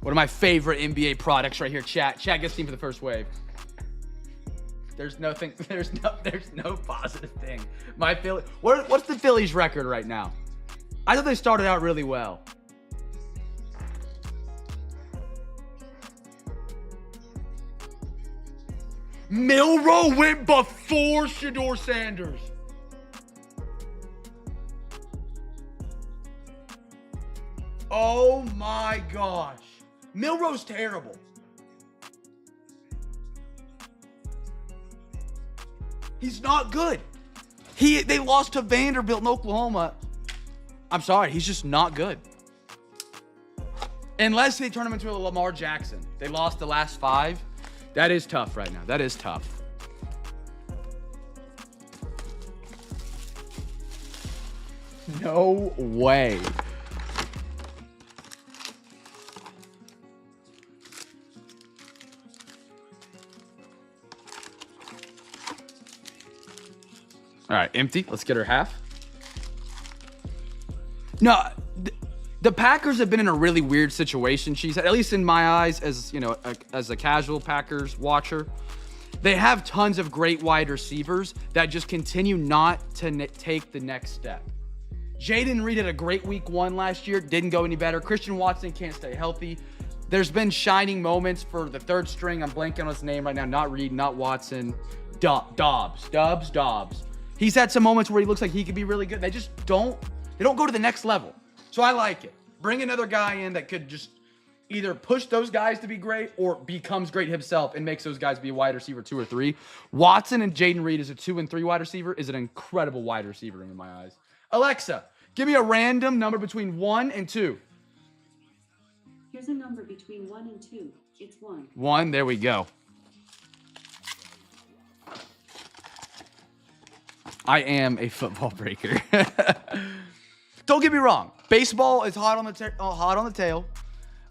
One of my favorite NBA products right here, chat. Chat gets team for the first wave. There's no positive thing. My Philly. What's the Phillies record right now? I thought they started out really well. Milroe went before Shedeur Sanders. Oh my gosh. Milroe's terrible. He's not good. They lost to Vanderbilt in Oklahoma. I'm sorry, he's just not good. Unless they turn him into a Lamar Jackson. They lost the last 5. That is tough right now. That is tough. No way. All right, empty. Let's get her half. No, the Packers have been in a really weird situation. She's at least in my eyes, as you know, as a casual Packers watcher. They have tons of great wide receivers that just continue not to take the next step. Jaden Reed had a great week 1 last year. Didn't go any better. Christian Watson can't stay healthy. There's been shining moments for the third string. I'm blanking on his name right now. Not Reed, not Watson. Dobbs. He's had some moments where he looks like he could be really good. They just don't go to the next level. So I like it. Bring another guy in that could just either push those guys to be great or becomes great himself and makes those guys be a wide receiver 2 or 3. Watson and Jaden Reed as a 2 and 3 wide receiver is an incredible wide receiver in my eyes. Alexa, give me a random number between 1 and 2. Here's a number between 1 and 2. It's 1. 1, there we go. I am a football breaker. Don't get me wrong. Baseball is hot on the tail,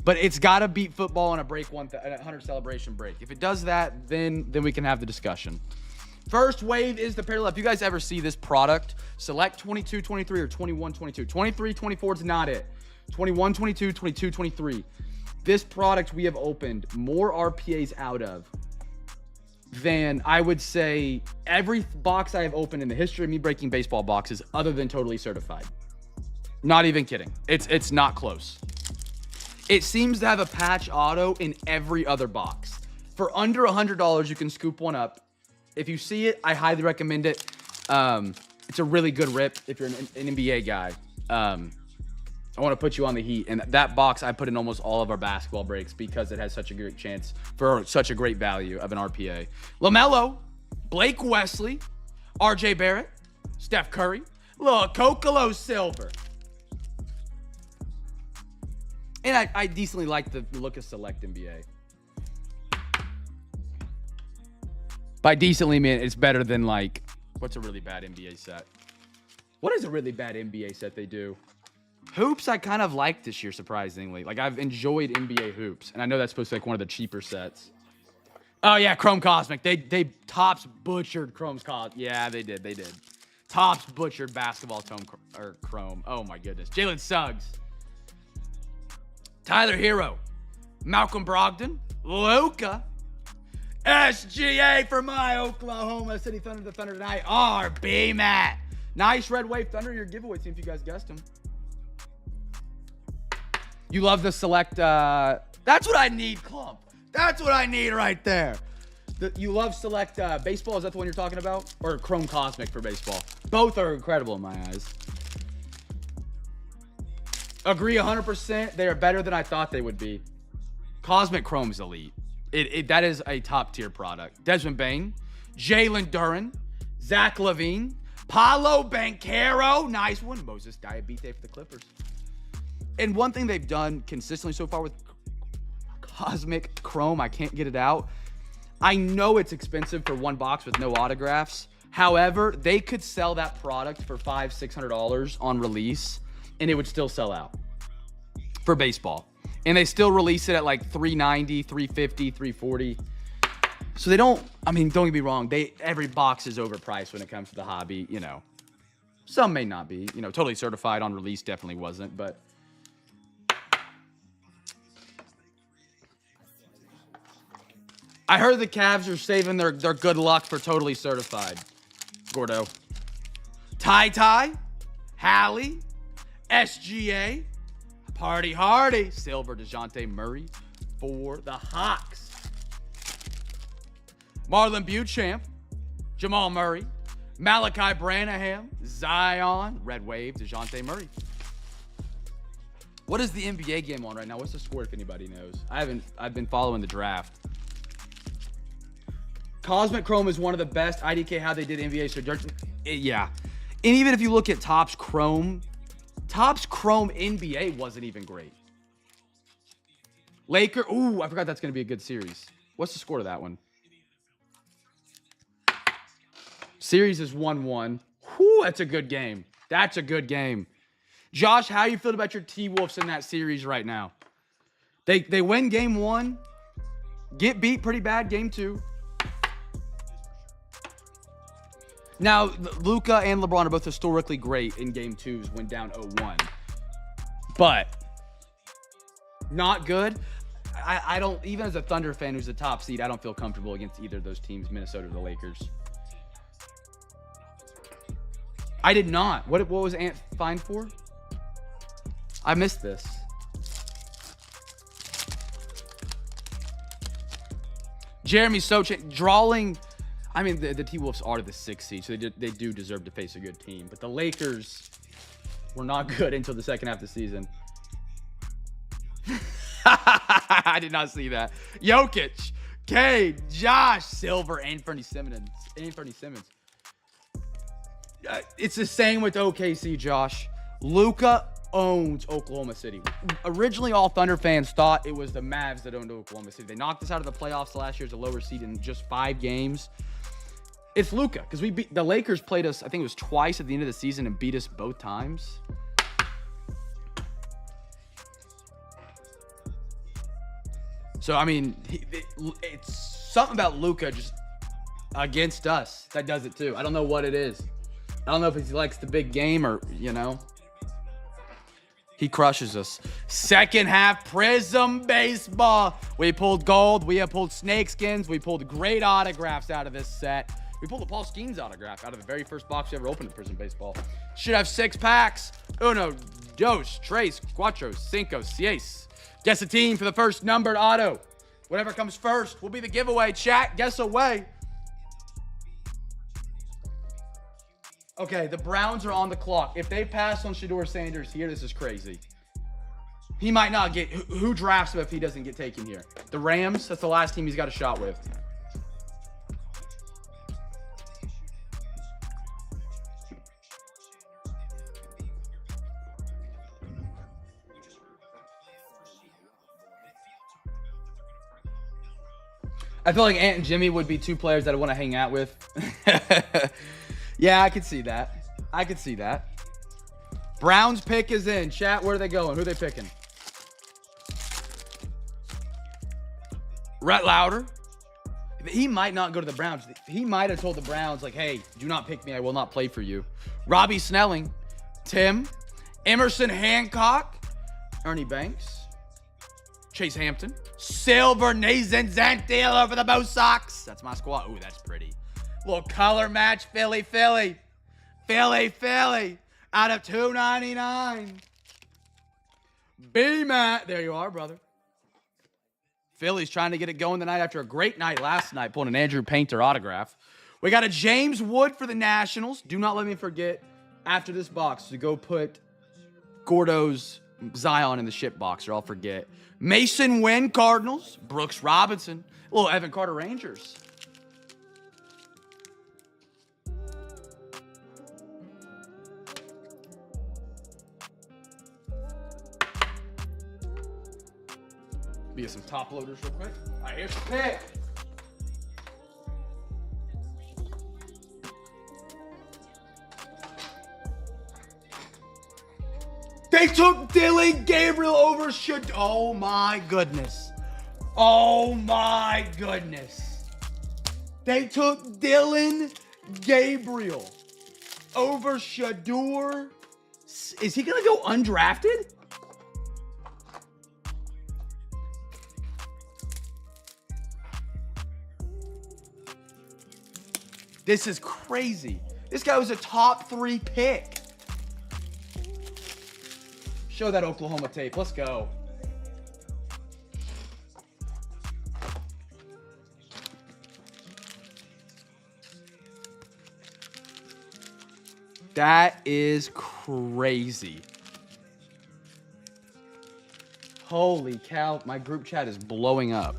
but it's got to beat football on a break 100 celebration break. If it does that, then we can have the discussion. First wave is the parallel. If you guys ever see this product, select 22, 23, or 21, 22. 23, 24 is not it. 21, 22, 22, 23. This product we have opened more RPAs out of than I would say every box I have opened in the history of me breaking baseball boxes other than totally certified. Not even kidding. It's not close. It seems to have a patch auto in every other box. For under $100, you can scoop one up. If you see it, I highly recommend it. It's a really good rip if you're an NBA guy. I want to put you on the heat. And that box I put in almost all of our basketball breaks because it has such a great chance for such a great value of an RPA. LaMelo, Blake Wesley, RJ Barrett, Steph Curry, little Kokolo Silver. And I decently like the look of Select NBA. By decently, man, it's better than like, what's a really bad NBA set? What is a really bad NBA set they do? Hoops I kind of like this year, surprisingly. Like, I've enjoyed NBA hoops, and I know that's supposed to be like one of the cheaper sets. Oh, yeah, Chrome Cosmic. They Topps butchered Chrome's Cosmic. Yeah, they did. Topps butchered basketball Chrome. Oh, my goodness. Jalen Suggs. Tyler Hero. Malcolm Brogdon. Luka. SGA for my Oklahoma City Thunder. The Thunder tonight. RB Matt. Nice Red Wave Thunder. Your giveaway team if you guys guessed them. You love the select. That's what I need, Clump. That's what I need right there. You love select baseball. Is that the one you're talking about? Or Chrome Cosmic for baseball? Both are incredible in my eyes. Agree 100%. They are better than I thought they would be. Cosmic Chrome is elite. That is a top tier product. Desmond Bain, Jalen Duren, Zach LaVine, Paolo Banchero. Nice one. Moses Diabite for the Clippers. And one thing they've done consistently so far with Cosmic Chrome, I can't get it out. I know it's expensive for one box with no autographs. However, they could sell that product for $500-$600 on release, and it would still sell out for baseball. And they still release it at like $390, $350, $340. So they don't, I mean, don't get me wrong. Every box is overpriced when it comes to the hobby, you know. Some may not be, you know, totally certified on release definitely wasn't, but I heard the Cavs are saving their good luck for totally certified. Gordo. Ty, Hallie, SGA, Party Hardy, Silver, DeJounte Murray for the Hawks. Marlon Beauchamp, Jamal Murray, Malachi Branham, Zion, Red Wave, DeJounte Murray. What is the NBA game on right now? What's the score if anybody knows? I've been following the draft. Cosmic Chrome is one of the best IDK how they did NBA. So yeah. And even if you look at Topps Chrome NBA wasn't even great. Laker, ooh, I forgot that's going to be a good series. What's the score to that one? Series is 1-1. Whew, that's a good game. That's a good game. Josh, how you feel about your T-Wolves in that series right now? They win game 1, get beat pretty bad game 2. Now, Luka and LeBron are both historically great in game 2s when down 0-1. But not good. I don't, even as a Thunder fan who's the top seed, I don't feel comfortable against either of those teams, Minnesota or the Lakers. I did not. What was Ant fined for? I missed this. Jeremy Sochan drawing. I mean, the T-Wolves are the 6th seed, so they do deserve to face a good team. But the Lakers were not good until the second half of the season. I did not see that. Jokic, Cade, Josh, Silver, Anthony Simmons. It's the same with OKC, Josh. Luka owns Oklahoma City. Originally, all Thunder fans thought it was the Mavs that owned Oklahoma City. They knocked us out of the playoffs last year as a lower seed in just 5 games. It's Luka, because the Lakers played us, I think it was twice at the end of the season and beat us both times. So, I mean, it's something about Luka just against us that does it too. I don't know what it is. I don't know if he likes the big game or, you know. He crushes us. Second half Prism Baseball. We pulled gold. We have pulled snakeskins. We pulled great autographs out of this set. We pulled a Paul Skeens autograph out of the very first box we ever opened in Prism Baseball. Should have 6 packs. Uno, dos, tres, cuatro, cinco, seis. Guess a team for the first numbered auto. Whatever comes first will be the giveaway. Chat, guess away. Okay, the Browns are on the clock. If they pass on Shedeur Sanders here, this is crazy. He might not get... Who drafts him if he doesn't get taken here? The Rams? That's the last team he's got a shot with. I feel like Ant and Jimmy would be 2 players that I want to hang out with. Yeah, I could see that. Browns pick is in. Chat, where are they going? Who are they picking? Rhett Lauder. He might not go to the Browns. He might have told the Browns, like, hey, do not pick me. I will not play for you. Robbie Snelling. Tim. Emerson Hancock. Ernie Banks. Chase Hampton. Silver Nathan Zantil over the Bo Sox. That's my squad. Ooh, that's pretty. Little color match. Philly. Out of $2.99. B-Matt. There you are, brother. Philly's trying to get it going tonight after a great night last night, pulling an Andrew Painter autograph. We got a James Wood for the Nationals. Do not let me forget, after this box, to go put Gordo's Zion in the ship box, or I'll forget. Mason Wynn, Cardinals. Brooks Robinson. Little Evan Carter, Rangers. Be some top loaders real quick. All right, here's the pick. They took Dylan Gabriel over oh my goodness. Oh my goodness. They took Dylan Gabriel over Shador. Is he going to go undrafted? This is crazy. This guy was a top 3 pick. Show that Oklahoma tape. Let's go. That is crazy. Holy cow. My group chat is blowing up.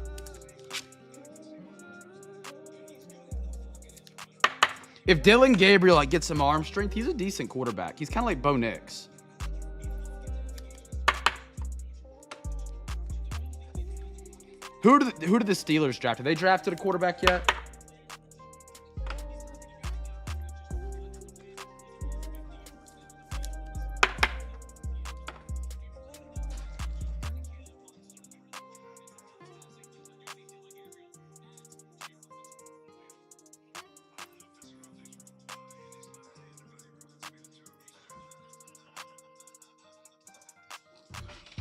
If Dylan Gabriel gets some arm strength, he's a decent quarterback. He's kind of like Bo Nix. Who did the Steelers draft? Have they drafted a quarterback yet?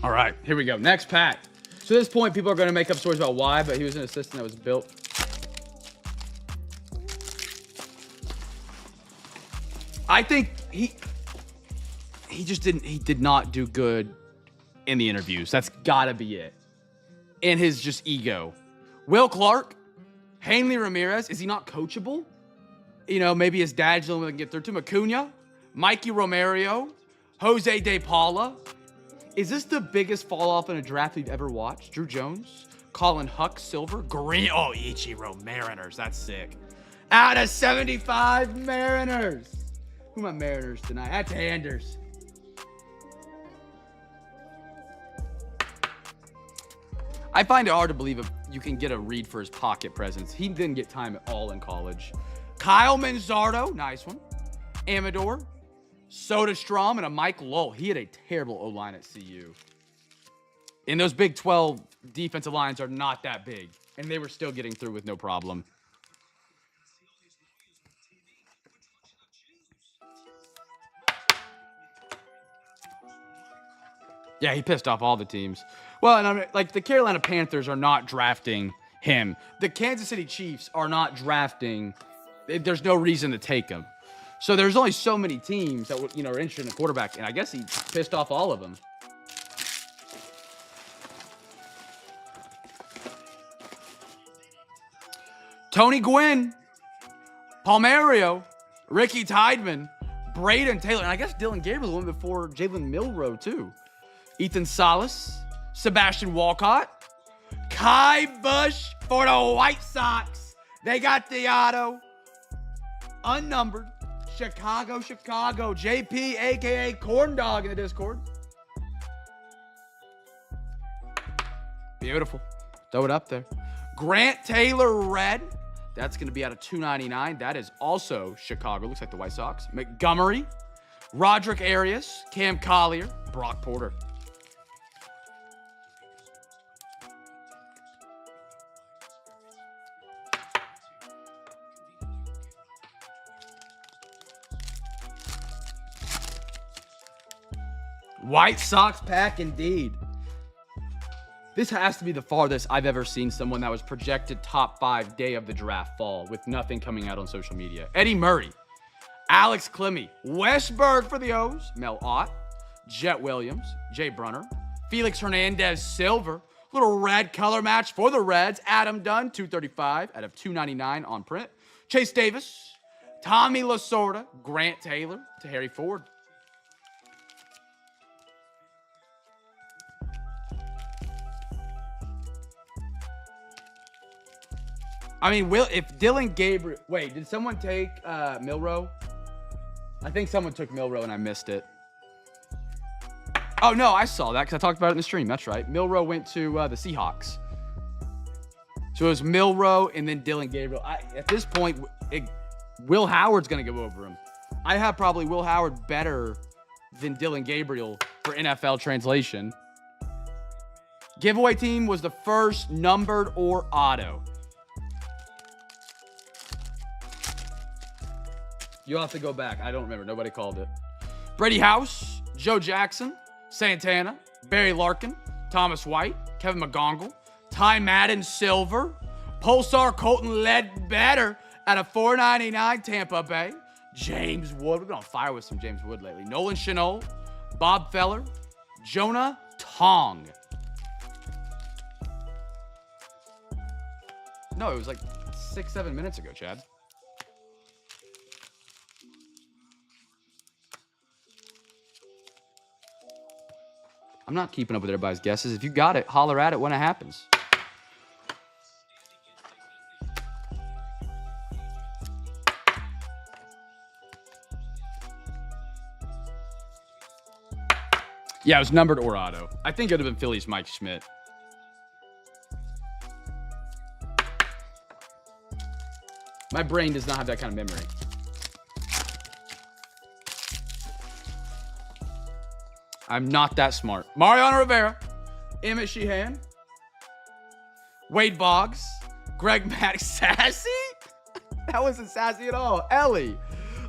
All right, here we go. Next pack. So at this point, people are going to make up stories about why, but he was an assistant that was built. I think he did not do good in the interviews. That's got to be it. And his just ego. Will Clark, Hanley Ramirez, is he not coachable? You know, maybe his dad's the only one that can get through to Acuna, Mikey Romero, Jose De Paula. Is this the biggest fall off in a draft we've ever watched? Drew Jones, Colin Huck, Silver, Green. Oh, Ichiro Mariners. That's sick. Out of 75 Mariners. Who are my Mariners tonight? That's Anders. I find it hard to believe if you can get a read for his pocket presence. He didn't get time at all in college. Kyle Manzardo. Nice one. Amador. Soderstrom and a Mike Lowell. He had a terrible O-line at CU. And those Big 12 defensive lines are not that big. And they were still getting through with no problem. Yeah, he pissed off all the teams. Well, and I mean, like, the Carolina Panthers are not drafting him. The Kansas City Chiefs are not drafting. There's no reason to take him. So there's only so many teams that are interested in a quarterback, and I guess he pissed off all of them. Tony Gwynn, Palmerio, Ricky Tideman, Braden Taylor, and I guess Dylan Gabriel went before Jalen Milroe too. Ethan Salas, Sebastian Walcott, Kai Bush for the White Sox. They got the auto. Unnumbered. Chicago. JP, a.k.a. Corn Dog in the Discord. Beautiful. Throw it up there. Grant Taylor Red. That's going to be out of $2.99. That is also Chicago. Looks like the White Sox. Montgomery. Roderick Arias, Cam Collier, Brock Porter. White Sox pack indeed. This has to be the farthest I've ever seen someone that was projected top 5 day of the draft fall with nothing coming out on social media. Eddie Murray, Alex Clemmy, Westberg for the O's, Mel Ott, Jet Williams, Jay Brunner, Felix Hernandez Silver, little red color match for the Reds, Adam Dunn, 235 out of 299 on print, Chase Davis, Tommy Lasorda, Grant Taylor to Harry Ford. I mean, if Dylan Gabriel... Wait, did someone take Milroe? I think someone took Milroe and I missed it. Oh, no, I saw that because I talked about it in the stream. That's right. Milroe went to the Seahawks. So it was Milroe and then Dylan Gabriel. At this point, Will Howard's going to go over him. I have probably Will Howard better than Dylan Gabriel for NFL translation. Giveaway team was the first numbered or auto. You'll have to go back. I don't remember. Nobody called it. Brady House, Joe Jackson, Santana, Barry Larkin, Thomas White, Kevin McGongle, Ty Madden Silver, Pulsar Colton Ledbetter out of $4.99 Tampa Bay, James Wood. We've been on fire with some James Wood lately. Nolan Chenot, Bob Feller, Jonah Tong. No, it was like 6-7 minutes ago, Chad. I'm not keeping up with everybody's guesses. If you got it, holler at it when it happens. Yeah, it was numbered or auto. I think it would have been Phillies Mike Schmidt. My brain does not have that kind of memory. I'm not that smart. Mariano Rivera, Emmett Sheehan, Wade Boggs, Greg Maddox, Sassy? That wasn't sassy at all. Ellie,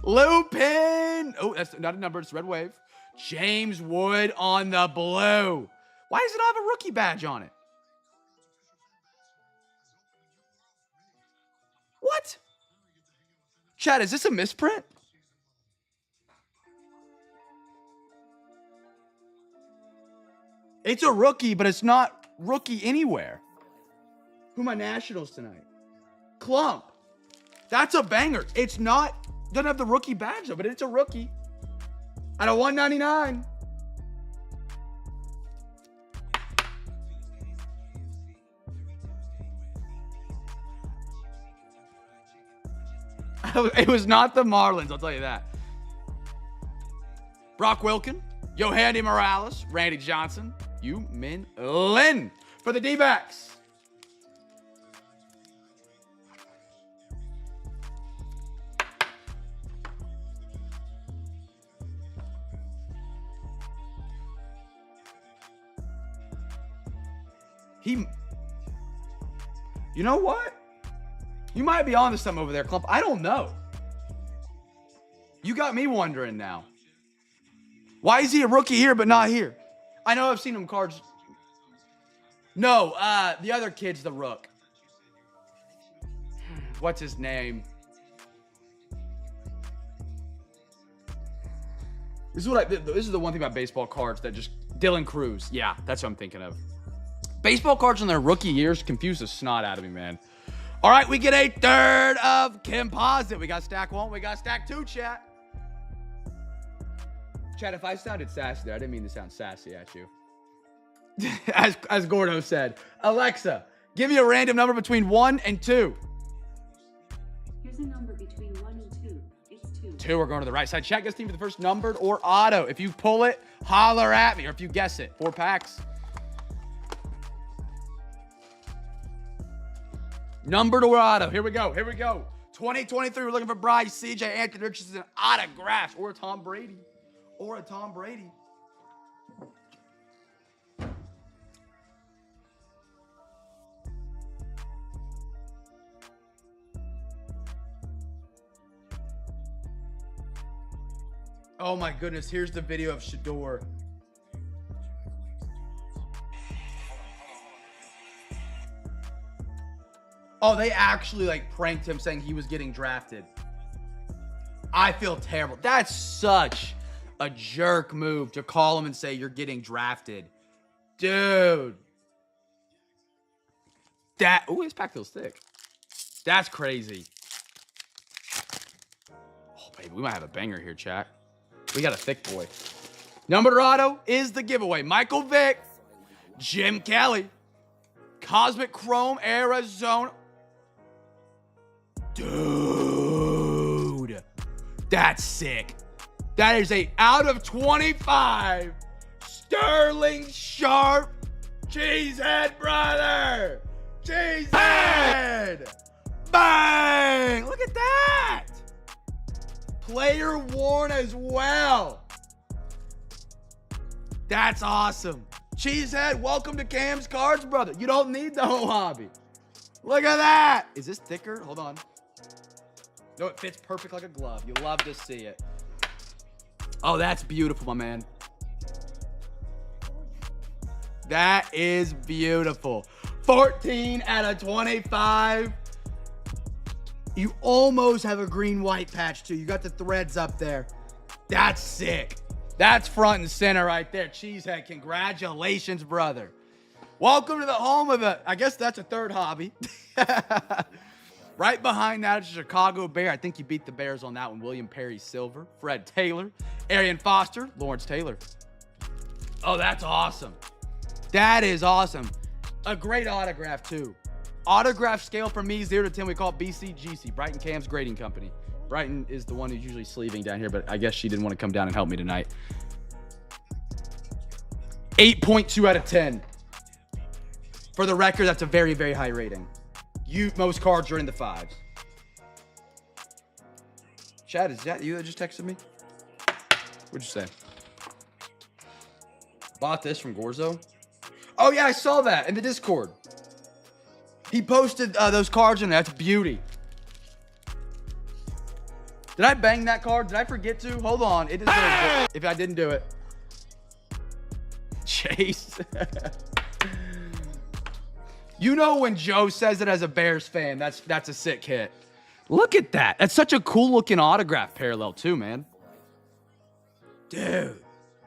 Lupin. Oh, that's not a number. It's Red Wave. James Wood on the blue. Why does it not have a rookie badge on it? What? Chad, is this a misprint? It's a rookie, but it's not rookie anywhere. Who are my Nationals tonight? Klump. That's a banger. It's not, doesn't have the rookie badge though, but it's a rookie. At a $199. It was not the Marlins, I'll tell you that. Brock Wilken, Yohandy Morales, Randy Johnson, Yu Min Lin for the D-backs. You know what? You might be onto something over there, Clump. I don't know. You got me wondering now. Why is he a rookie here but not here? I know I've seen him cards. No, the other kid's the rook. What's his name? This is the one thing about baseball cards that just Dylan Cruz. Yeah, that's what I'm thinking of. Baseball cards in their rookie years confuse the snot out of me, man. All right, we get a third of composite. We got stack 1, we got stack 2, chat. Chat, if I sounded sassy there, I didn't mean to sound sassy at you. as Gordo said. Alexa, give me a random number between 1 and 2. Here's a number between 1 and 2. It's 2. 2, we're going to the right side. Chat, guess team for the first numbered or auto. If you pull it, holler at me. Or if you guess it, 4 packs. Numbered or auto. Here we go. 2023, we're looking for Bryce, CJ, Anthony Richardson, autographs, or Tom Brady. or a Tom Brady. Oh my goodness, here's the video of Shador. Oh, they actually like pranked him saying he was getting drafted. I feel terrible. That's such a jerk move to call him and say you're getting drafted. Dude. Ooh, his pack feels thick. That's crazy. Oh, baby, we might have a banger here, chat. We got a thick boy. Numberado is the giveaway. Michael Vick, Jim Kelly, Cosmic Chrome, Arizona. Dude, that's sick. That is a out of 25 Sterling Sharp Cheesehead, brother. Cheesehead. Bang. Look at that. Player worn as well. That's awesome. Cheesehead, welcome to Cam's Cards, brother. You don't need the whole hobby. Look at that. Is this thicker? Hold on. No, it fits perfect like a glove. You love to see it. Oh, that's beautiful, my man. That is beautiful. 14 out of 25. You almost have a green-white patch, too. You got the threads up there. That's sick. That's front and center right there. Cheesehead, congratulations, brother. Welcome to the home of it. I guess that's a third hobby. Right behind that is Chicago Bear. I think you beat the Bears on that one. William Perry Silver, Fred Taylor, Arian Foster, Lawrence Taylor. Oh, that's awesome. That is awesome. A great autograph, too. Autograph scale from me, 0 to 10. We call it BCGC, Brighton Cam's Grading Company. Brighton is the one who's usually sleeving down here, but I guess she didn't want to come down and help me tonight. 8.2 out of 10. For the record, that's a very, very high rating. Most cards are in the 5s. Chad, is that you that just texted me? What'd you say? Bought this from Gorzo? Oh, yeah, I saw that in the Discord. He posted those cards in there. That's beauty. Did I bang that card? Did I forget to? Hold on. It is if I didn't do it. Chase. You know when Joe says it as a Bears fan, that's a sick hit. Look at that. That's such a cool looking autograph parallel too, man. Dude.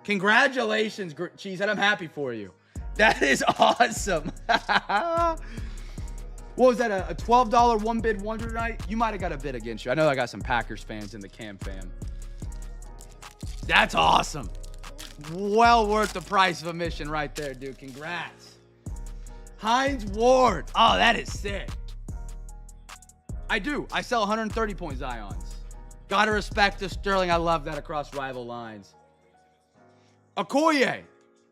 Congratulations, Cheesehead. I'm happy for you. That is awesome. What was that, a $12 one bid wonder tonight? You might have got a bid against you. I know I got some Packers fans in the CamFam. That's awesome. Well worth the price of admission right there, dude. Congrats. Hines Ward. Oh, that is sick. I do. I sell 130-point Zions. Gotta respect the Sterling. I love that across rival lines. Okoye.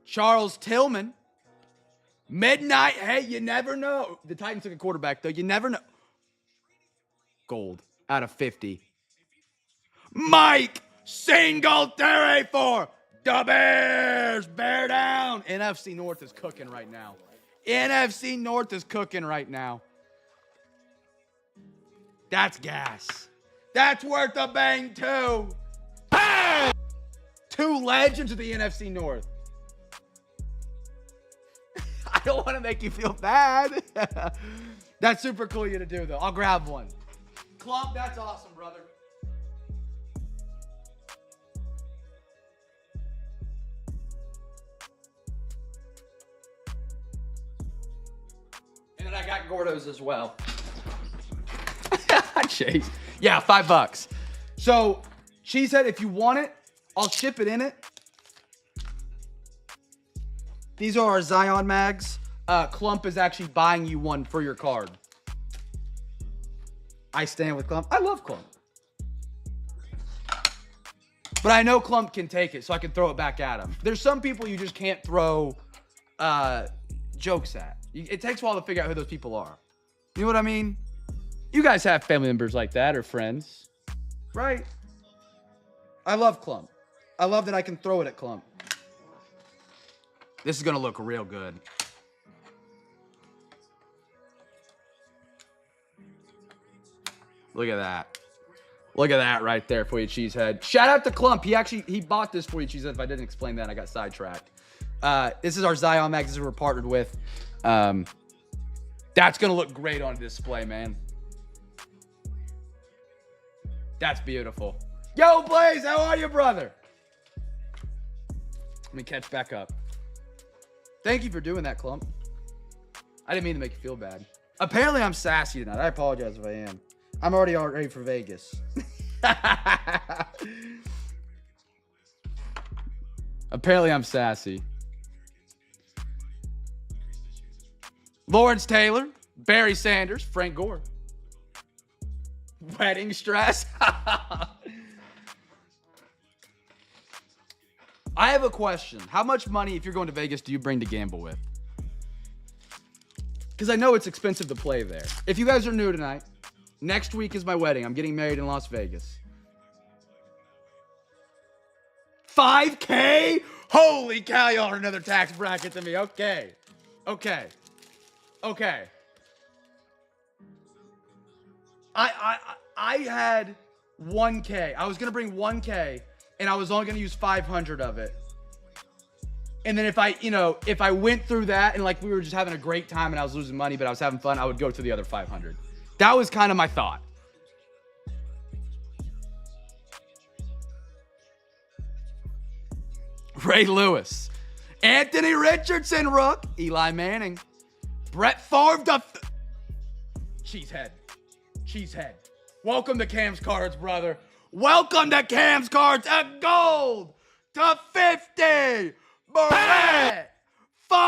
Charles Tillman. Midnight. Hey, you never know. The Titans took a quarterback, though. You never know. Gold out of 50. Mike Singletary for the Bears. Bear down. NFC North is cooking right now. NFC North is cooking right now. That's gas. That's worth a bang, too. Bang! 2 legends of the NFC North. I don't want to make you feel bad. That's super cool of you to do, though. I'll grab one. Clump, that's awesome, brother. And then I got Gordo's as well. Chase. Yeah, $5. So, Cheesehead, if you want it, I'll ship it in it. These are our Zion mags. Clump is actually buying you one for your card. I stand with Clump. I love Clump. But I know Clump can take it, so I can throw it back at him. There's some people you just can't throw jokes at. It takes a while to figure out who those people are. You know what I mean? You guys have family members like that or friends, right? I love Clump. I love that I can throw it at Clump. This is going to look real good. Look at that. Look at that right there for you, Cheesehead. Shout out to Clump. He bought this for you, Cheesehead. If I didn't explain that, I got sidetracked. This is our Zion Max. This is who we're partnered with. That's going to look great on display, man. That's beautiful. Yo, Blaze, how are you, brother? Let me catch back up. Thank you for doing that, Clump. I didn't mean to make you feel bad. Apparently, I'm sassy tonight. I apologize if I am. I'm already all ready for Vegas. Apparently, I'm sassy. Lawrence Taylor, Barry Sanders, Frank Gore. Wedding stress. I have a question. How much money, if you're going to Vegas, do you bring to gamble with? Because I know it's expensive to play there. If you guys are new tonight, next week is my wedding. I'm getting married in Las Vegas. 5K? Holy cow, y'all are another tax bracket to me. Okay. Okay. Okay. I had 1K. I was going to bring 1K, and I was only going to use 500 of it. And then if I went through that and like we were just having a great time and I was losing money, but I was having fun, I would go to the other 500. That was kind of my thought. Ray Lewis, Anthony Richardson, Rook, Eli Manning, Brett Favre, Cheesehead. Welcome to Cam's Cards, brother. Welcome to Cam's Cards at gold to 50. Brett Favre.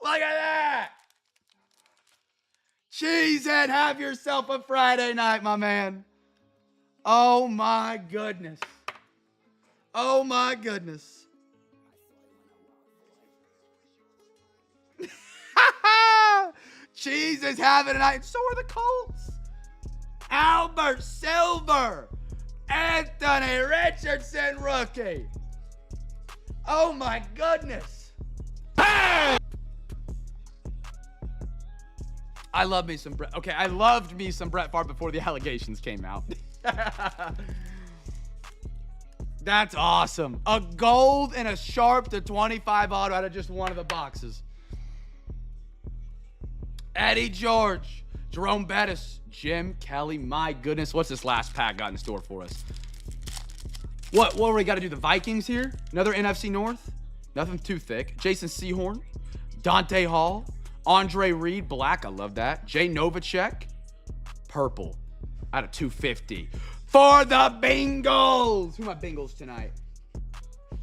Look at that. Cheesehead, have yourself a Friday night, my man. Oh, my goodness. Oh, my goodness. Cheese is having a night. So are the Colts. Albert Silver. Anthony Richardson, rookie. Oh, my goodness. Bang! I love me some Brett. Okay, I loved me some Brett Favre before the allegations came out. That's awesome. A gold and a sharp to 25 auto out of just one of the boxes. Eddie George, Jerome Bettis, Jim Kelly. My goodness, what's this last pack got in store for us? What do we got to do? The Vikings here? Another NFC North? Nothing too thick. Jason Sehorn, Dante Hall, Andre Reed, black. I love that. Jay Novacek, purple, out of 250. For the Bengals. Who are my Bengals tonight?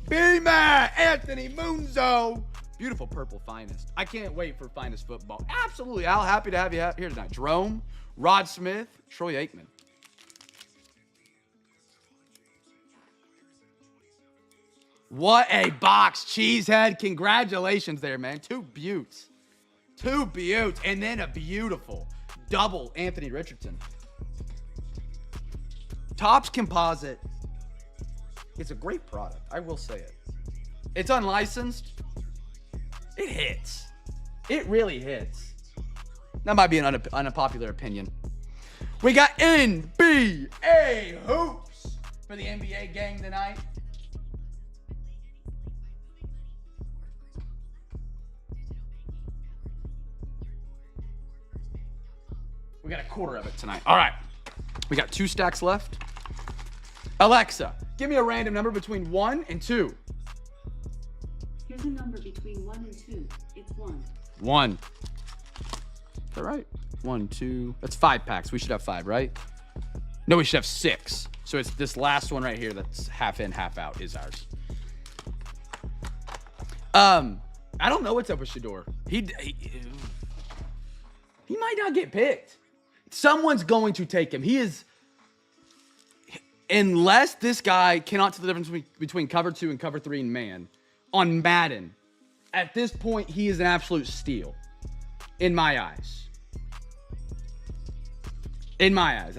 B-Man, Anthony Munzo. Beautiful purple finest. I can't wait for finest football. Absolutely, Al. Happy to have you here tonight. Jerome, Rod Smith, Troy Aikman. What a box, Cheesehead. Congratulations there, man. Two beauts. And then a beautiful double Anthony Richardson. Topps Composite. It's a great product. I will say it. It's unlicensed. It hits. It really hits. That might be an unpopular opinion. We got NBA hoops for the NBA gang tonight. We got a quarter of it tonight. All right. We got 2 stacks left. Alexa, give me a random number between 1 and 2. Here's a number between 1 and 2. It's 1. 1. Is that right? 1, 2. That's 5 packs. We should have 5, right? No, we should have 6. So it's this last one right here that's half in, half out is ours. I don't know what's up with Shador. He might not get picked. Someone's going to take him. He is, unless this guy cannot tell the difference between cover 2 and cover 3 in man on Madden, at this point, he is an absolute steal in my eyes. I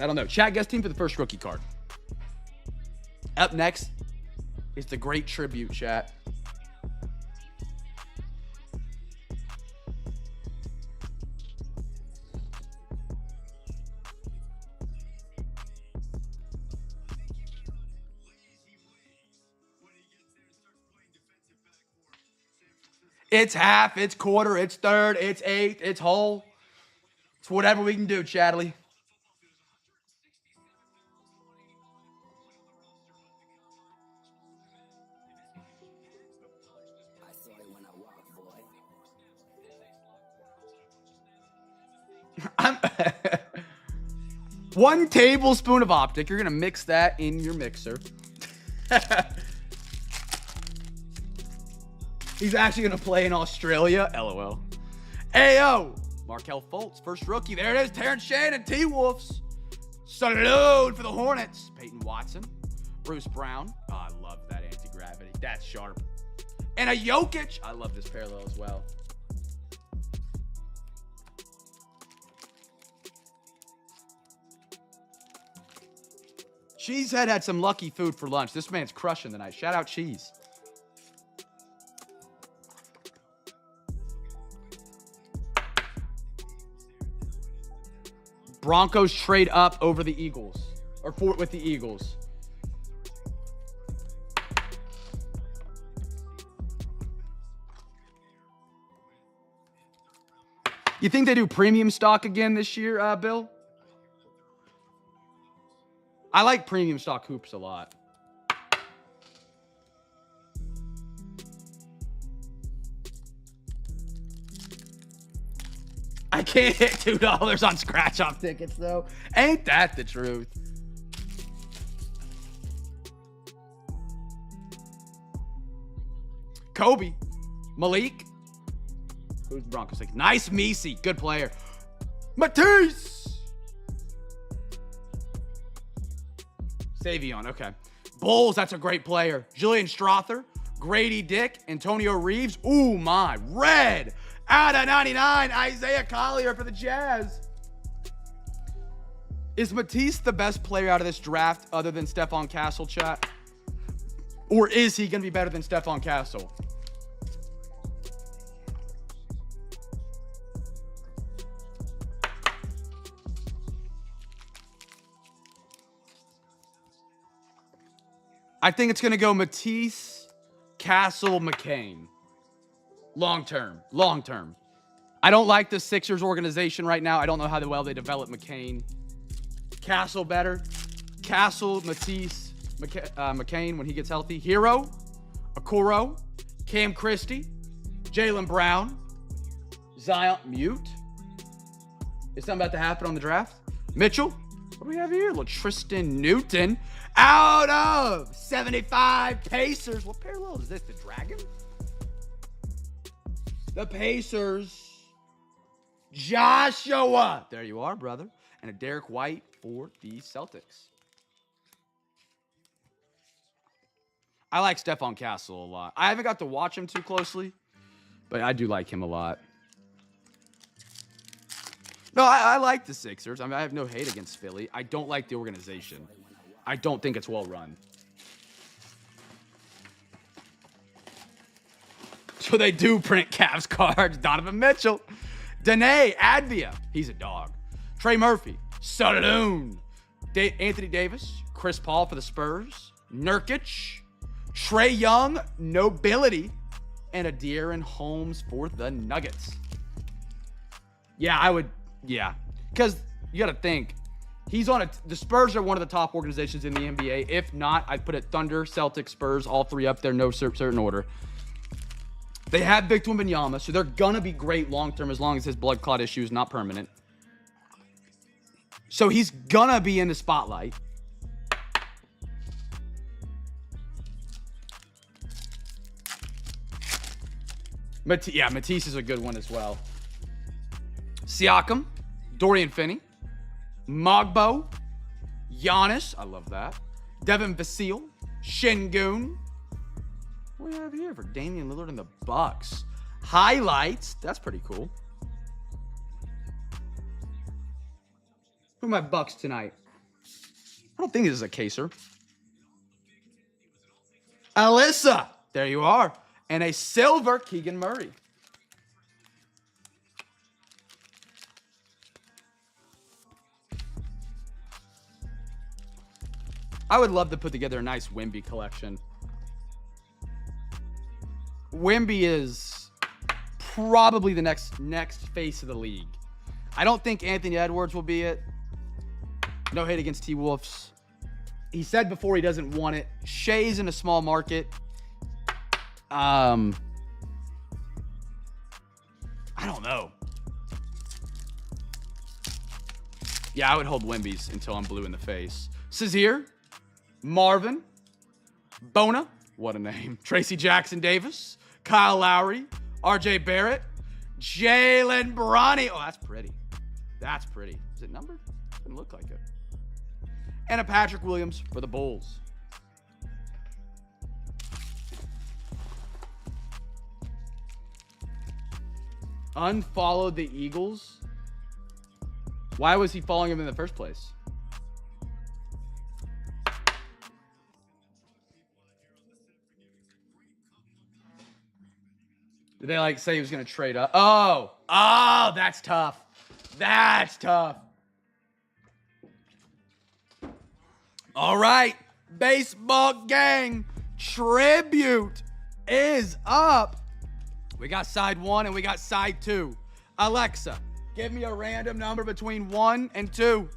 don't know. Chat, guest team for the first rookie card. Up next is the great tribute, chat. It's half, it's quarter, it's third, it's eighth, it's whole. It's whatever we can do, Chadley. I'm 1 tablespoon of optic. You're going to mix that in your mixer. He's actually going to play in Australia. LOL. Ayo. Markelle Fultz, first rookie. There it is. Terrence Shannon, T-Wolves. Salute for the Hornets. Peyton Watson. Bruce Brown. Oh, I love that anti-gravity. That's sharp. And a Jokic. I love this parallel as well. Cheesehead had some lucky food for lunch. This man's crushing tonight. Shout out Cheese. Broncos trade up over the Eagles. Or with the Eagles. You think they do premium stock again this year, Bill? I like premium stock hoops a lot. I can't hit $2 on scratch off tickets though. Ain't that the truth? Kobe, Malik. Who's Broncos? Like nice Messi, good player. Matisse. Savion, okay. Bulls, that's a great player. Julian Strother, Grady Dick, Antonio Reeves. Ooh, my. Red out of 99, Isaiah Collier for the Jazz. Is Matisse the best player out of this draft other than Stephon Castle, chat? Or is he going to be better than Stephon Castle? I think it's going to go Matisse, Castle, McCain. Long term. I don't like the Sixers organization right now. I don't know how well they develop McCain. Castle better. Castle, Matisse, McCain when he gets healthy. Hero, Okoro, Cam Christie, Jaylen Brown, Zion, mute. Is something about to happen on the draft? Mitchell, what do we have here? Tristan Newton. Out of 75 Pacers. What parallel is this? The Dragon? The Pacers. Joshua. There you are, brother. And a Derek White for the Celtics. I like Stephon Castle a lot. I haven't got to watch him too closely, but I do like him a lot. No, I like the Sixers. I mean, I have no hate against Philly. I don't like the organization. I don't think it's well run. So they do print Cavs cards. Donovan Mitchell. Danae Advia. He's a dog. Trey Murphy. Saloon. Anthony Davis. Chris Paul for the Spurs. Nurkic. Trey Young. Nobility. And a De'Aaron Holmes for the Nuggets. Yeah, I would. Yeah. Because you got to think. He's on the Spurs are one of the top organizations in the NBA. If not, I'd put it Thunder, Celtics, Spurs, all three up there, no certain order. They have Victor Wembanyama, so they're going to be great long-term as long as his blood clot issue is not permanent. So he's going to be in the spotlight. Matisse is a good one as well. Siakam, Dorian Finney. Mogbo, Giannis, I love that. Devin Vassell, Şengün. What do we have here for Damian Lillard and the Bucks? Highlights, that's pretty cool. Who are my Bucks tonight? I don't think this is a caser. Alyssa. There you are. And a silver Keegan Murray. I would love to put together a nice Wemby collection. Wemby is probably the next face of the league. I don't think Anthony Edwards will be it. No hate against T-Wolves. He said before he doesn't want it. Shea's in a small market. I don't know. Yeah, I would hold Wemby's until I'm blue in the face. Shazier, Marvin, Bona, what a name. Tracy Jackson Davis, Kyle Lowry, RJ Barrett, Jalen Bronny. Oh, that's pretty. That's pretty. Is it numbered? Doesn't look like it. And a Patrick Williams for the Bulls. Unfollowed the Eagles? Why was he following him in the first place? Did they like say he was going to trade up? Oh, that's tough. That's tough. All right, baseball gang tribute is up. We got side 1 and we got side 2. Alexa, give me a random number between 1 and 2.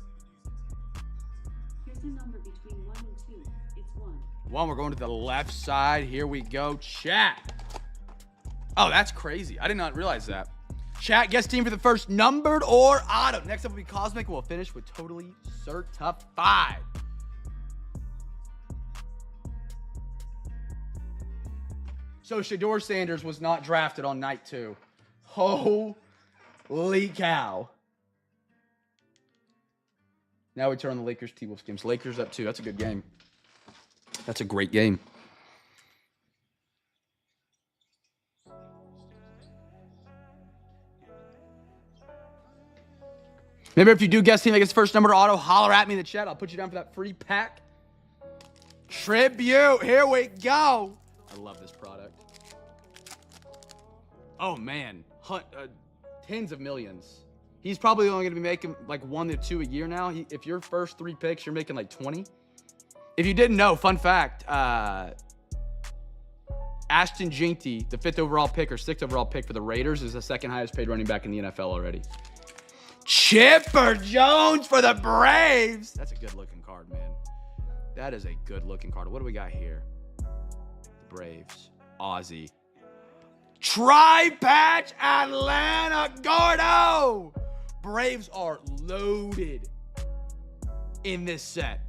Here's a number between 1 and 2. It's 1. 1, we're going to the left side. Here we go, chat. Oh, that's crazy. I did not realize that. Chat, guest team for the first numbered or auto. Next up will be Cosmic. We'll finish with Totally Certified. So Shador Sanders was not drafted on night 2. Holy cow. Now we turn on the Lakers T-Wolves games. Lakers up 2. That's a good game. That's a great game. Remember, if you do guest team that gets first number auto, holler at me in the chat. I'll put you down for that free pack. Tribute. Here we go. I love this product. Oh, man. Tens of millions. He's probably only going to be making like 1 to 2 a year now. If your first 3 picks, you're making like 20. If you didn't know, fun fact, Ashton Jinty, the 5th overall pick or 6th overall pick for the Raiders, is the second highest paid running back in the NFL already. Chipper Jones for the Braves. That's a good-looking card, man. That is a good-looking card. What do we got here? Braves. Ozzy. Tri-patch Atlanta Gordo. Braves are loaded in this set.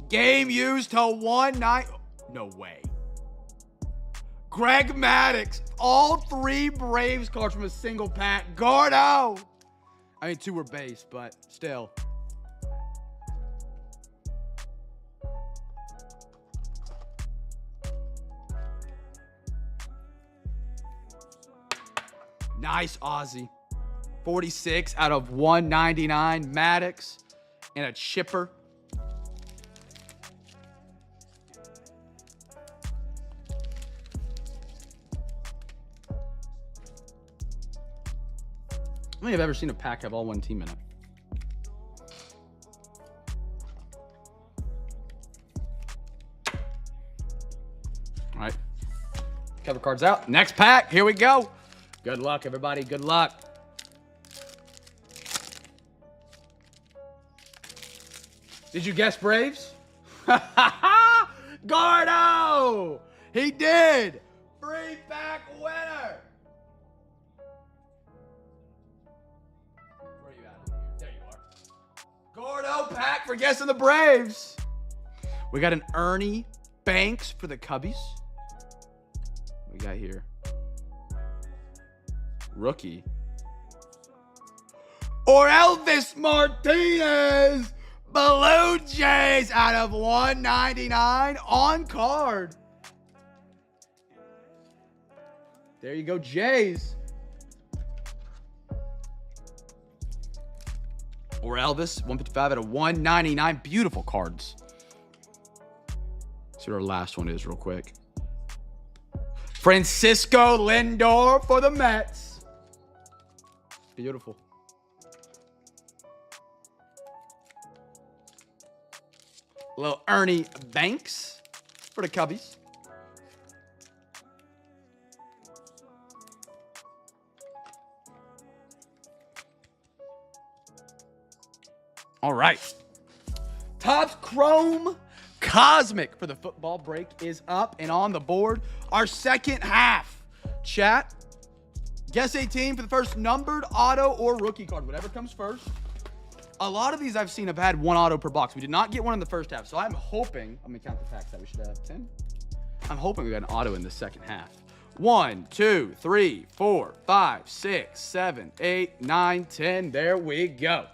Game used to 1-9. No way. Greg Maddux. All 3 Braves cards from a single pack. Gordo. I mean, 2 were base, but still. Nice Ozzy. 46 out of 199. Maddox and a chipper. I don't think I've ever seen a pack have all one team in it. All right. Cover cards out. Next pack. Here we go. Good luck, everybody. Good luck. Did you guess Braves? Gordo! He did! Free pack winner! Where are you at? There you are. Gordo pack for guessing the Braves. We got an Ernie Banks for the Cubbies. What we got here? Rookie. Or Elvis Martinez. Blue Jays out of 199 on card. There you go, Jays. Or Elvis, 155 out of 199. Beautiful cards. See what our last one is real quick. Francisco Lindor for the Mets. Beautiful. Little Ernie Banks for the Cubbies. All right. Topps Chrome Cosmic for the football break is up and on the board. Our second half. Chat. Guess a team for the first numbered auto or rookie card. Whatever comes first. A lot of these I've seen have had one auto per box. We did not get one in the first half. So I'm hoping, I'm going to count the packs that we should have 10. I'm hoping we got an auto in the second half. 1, 2, 3, 4, 5, 6, 7, 8, 9, 10. There we go.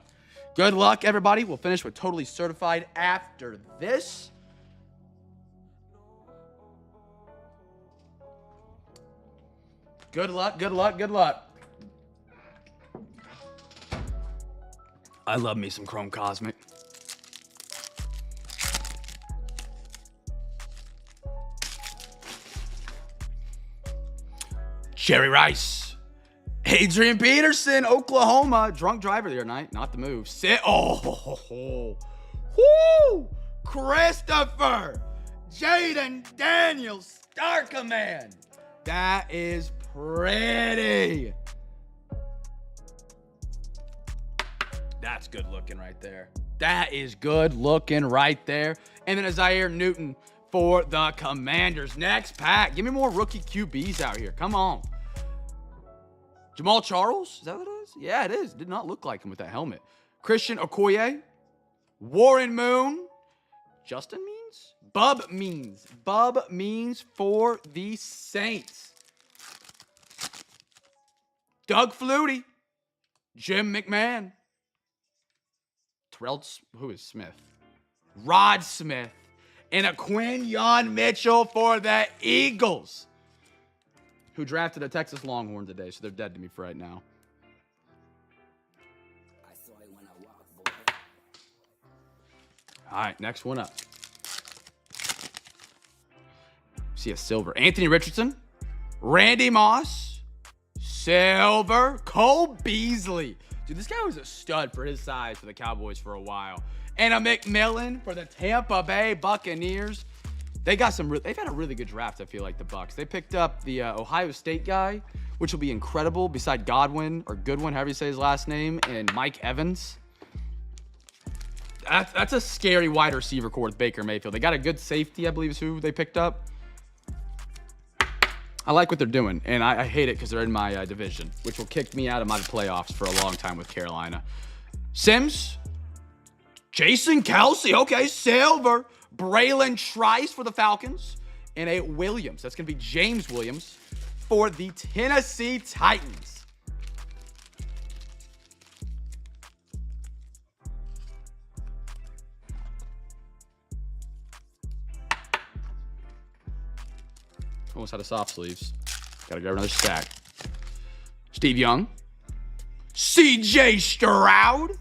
Good luck, everybody. We'll finish with Totally Certified after this. Good luck, good luck, good luck. I love me some Chrome Cosmic. Jerry Rice. Adrian Peterson, Oklahoma. Drunk driver the other night. Not the move. Oh. Woo! Christopher. Jaden Daniels. Star Command. That is pretty. That's good looking right there. That is good looking right there. And then a Zaire Newton for the Commanders. Next pack. Give me more rookie QBs out here. Come on. Jamal Charles? Is that what it is? Yeah, it is. Did not look like him with that helmet. Christian Okoye. Warren Moon. Justin Means? Bub Means. Bub Means for the Saints. Doug Flutie. Jim McMahon. Who is Smith? Rod Smith. And a Quinyon Mitchell for the Eagles, who drafted a Texas Longhorn today, so they're dead to me for right now. All right, next one up. See a silver. Anthony Richardson. Randy Moss. Silver. Cole Beasley. Dude, this guy was a stud for his size for the Cowboys for a while. And a McMillan for the Tampa Bay Buccaneers. They've had a really good draft, I feel like, the Bucs. They picked up the Ohio State guy, which will be incredible, beside Godwin, or Goodwin, however you say his last name, and Mike Evans. That's a scary wide receiver core with Baker Mayfield. They got a good safety, I believe is who they picked up. I like what they're doing, and I hate it because they're in my division, which will kick me out of my playoffs for a long time with Carolina. Sims. Jason Kelsey. Okay, silver. Braylon Trice for the Falcons. And a Williams. That's going to be James Williams for the Tennessee Titans. Almost out of soft sleeves. Got to grab another stack. Steve Young. CJ Stroud.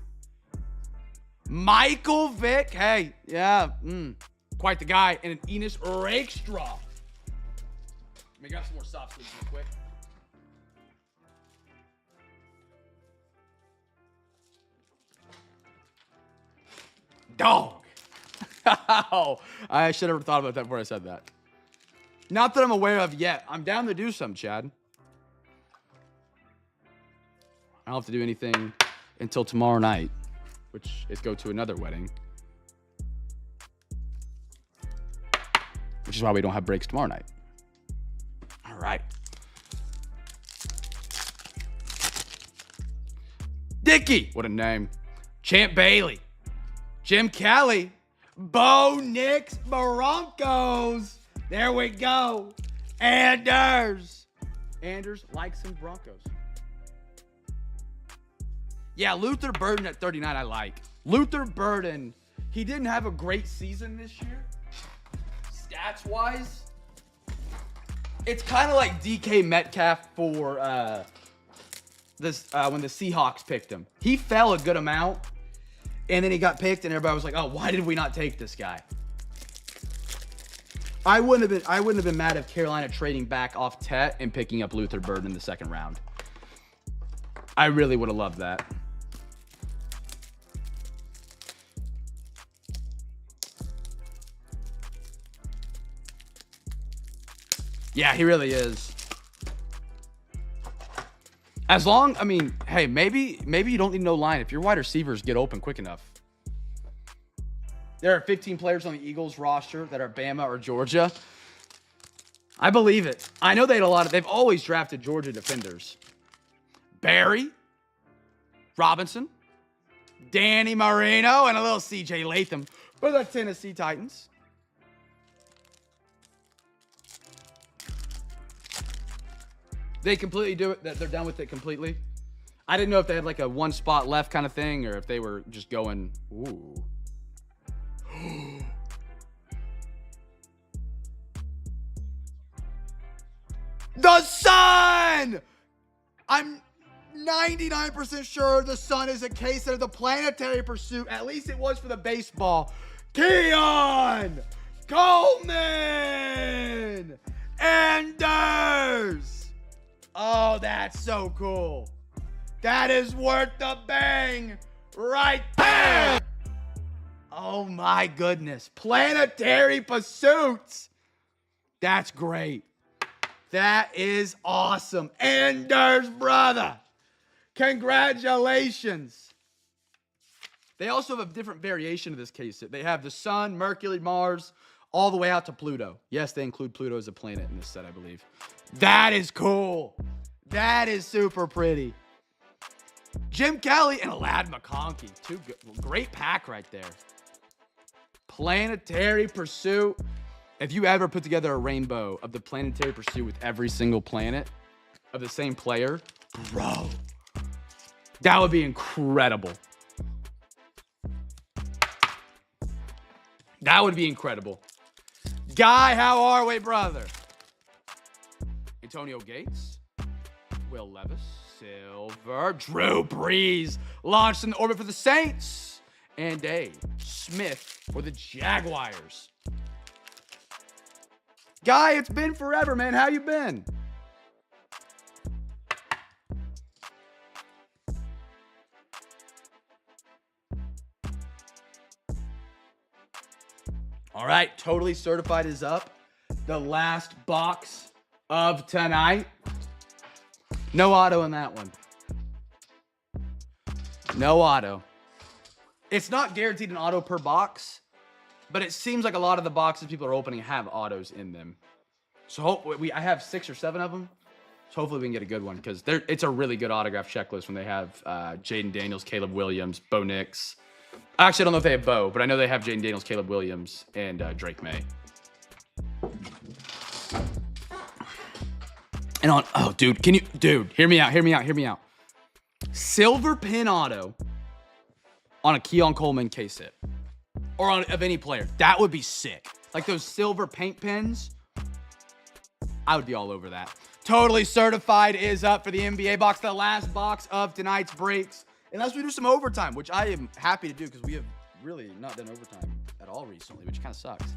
Michael Vick. Hey, yeah. Quite the guy. And an Enos Rakestraw. Let me grab some more soft sleeves real quick. Dog. I should have thought about that before I said that. Not that I'm aware of yet. I'm down to do some, Chad. I don't have to do anything until tomorrow night, which is go to another wedding. Which is why we don't have breaks tomorrow night. All right. Dickey. What a name. Champ Bailey. Jim Kelly. Bo Nix Broncos. There we go. Anders likes some Broncos. Yeah, Luther Burden at 39 I like. Luther Burden, he didn't have a great season this year. Stats-wise, it's kind of like DK Metcalf for when the Seahawks picked him. He fell a good amount, and then he got picked, and everybody was like, oh, why did we not take this guy? I wouldn't have been mad if Carolina trading back off Tet and picking up Luther Burden in the second round. I really would have loved that. Yeah, he really is. As long, I mean, hey, maybe you don't need no line if your wide receivers get open quick enough. There are 15 players on the Eagles roster that are Bama or Georgia. I believe it. I know they had a lot of, they've always drafted Georgia defenders. Barry, Robinson, Danny Marino, and a little CJ Latham for the Tennessee Titans. They completely do it. They're done with it completely. I didn't know if they had like a one spot left kind of thing or if they were just going, ooh. The sun! I'm 99% sure the sun is a case of the planetary pursuit. At least it was for the baseball. Keon Coleman Anders. Oh, that's so cool. That is worth the bang right there. Oh my goodness. Planetary pursuits. That's great. That is awesome. Anders, brother. Congratulations. They also have a different variation of this case. They have the sun, Mercury, Mars, all the way out to Pluto. Yes, they include Pluto as a planet in this set, I believe. That is cool. That is super pretty. Jim Kelly and Alad McConkey. Two great pack right there. Planetary Pursuit. If you ever put together a rainbow of the Planetary Pursuit with every single planet of the same player, bro, that would be incredible. That would be incredible. Guy, how are we, brother? Antonio Gates, Will Levis, Silver, Drew Brees, launched in the orbit for the Saints, and Dave Smith for the Jaguars. Guy, it's been forever, man. How you been? All right, Totally Certified is up. The last box of tonight. No auto in that one. No auto. It's not guaranteed an auto per box, but it seems like a lot of the boxes people are opening have autos in them. So I have 6 or 7 of them. So hopefully we can get a good one because it's a really good autograph checklist when they have Jaden Daniels, Caleb Williams, Bo Nix. Actually, I don't know if they have Bo, but I know they have Jaden Daniels, Caleb Williams, and Drake May. And on, oh, dude, hear me out. Silver pin auto on a Keon Coleman case hit. Or of any player. That would be sick. Like those silver paint pens. I would be all over that. Totally Certified is up for the NBA box. The last box of tonight's breaks. Unless we do some overtime, which I am happy to do because we have really not done overtime at all recently, which kind of sucks.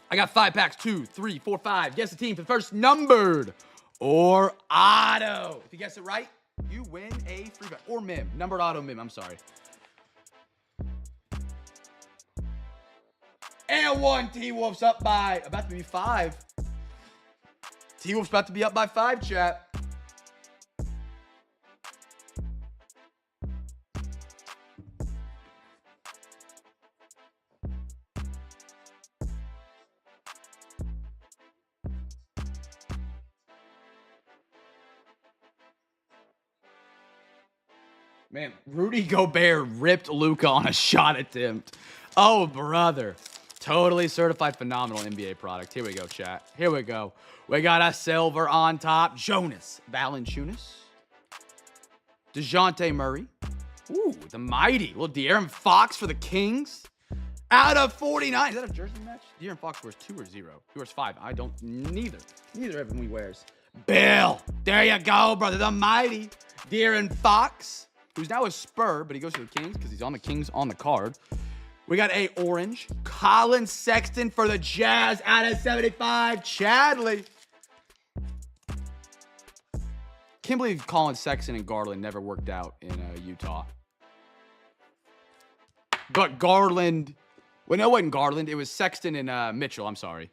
I got 5 packs, 2, 3, 4, 5. Guess the team for the first numbered or auto. If you guess it right, you win a free bet. Or mim. Numbered auto mim. I'm sorry. And one T-Wolf's up by, about to be 5. T-Wolf's about to be up by 5, chat. Man, Rudy Gobert ripped Luka on a shot attempt. Oh, brother. Totally Certified phenomenal NBA product. Here we go, chat. Here we go. We got a silver on top. Jonas Valanciunas. DeJounte Murray. Ooh, the mighty. Little De'Aaron Fox for the Kings. Out of 49. Is that a jersey match? De'Aaron Fox wears 2 or 0. He wears 5. I don't. Neither of them he wears. Bill. There you go, brother. The mighty De'Aaron Fox. Who's now a Spur, but he goes to the Kings because he's on the Kings on the card. We got a orange. Colin Sexton for the Jazz out of 75. Chadley. Can't believe Colin Sexton and Garland never worked out in Utah. But Garland, well, no, it wasn't Garland. It was Sexton and Mitchell. I'm sorry.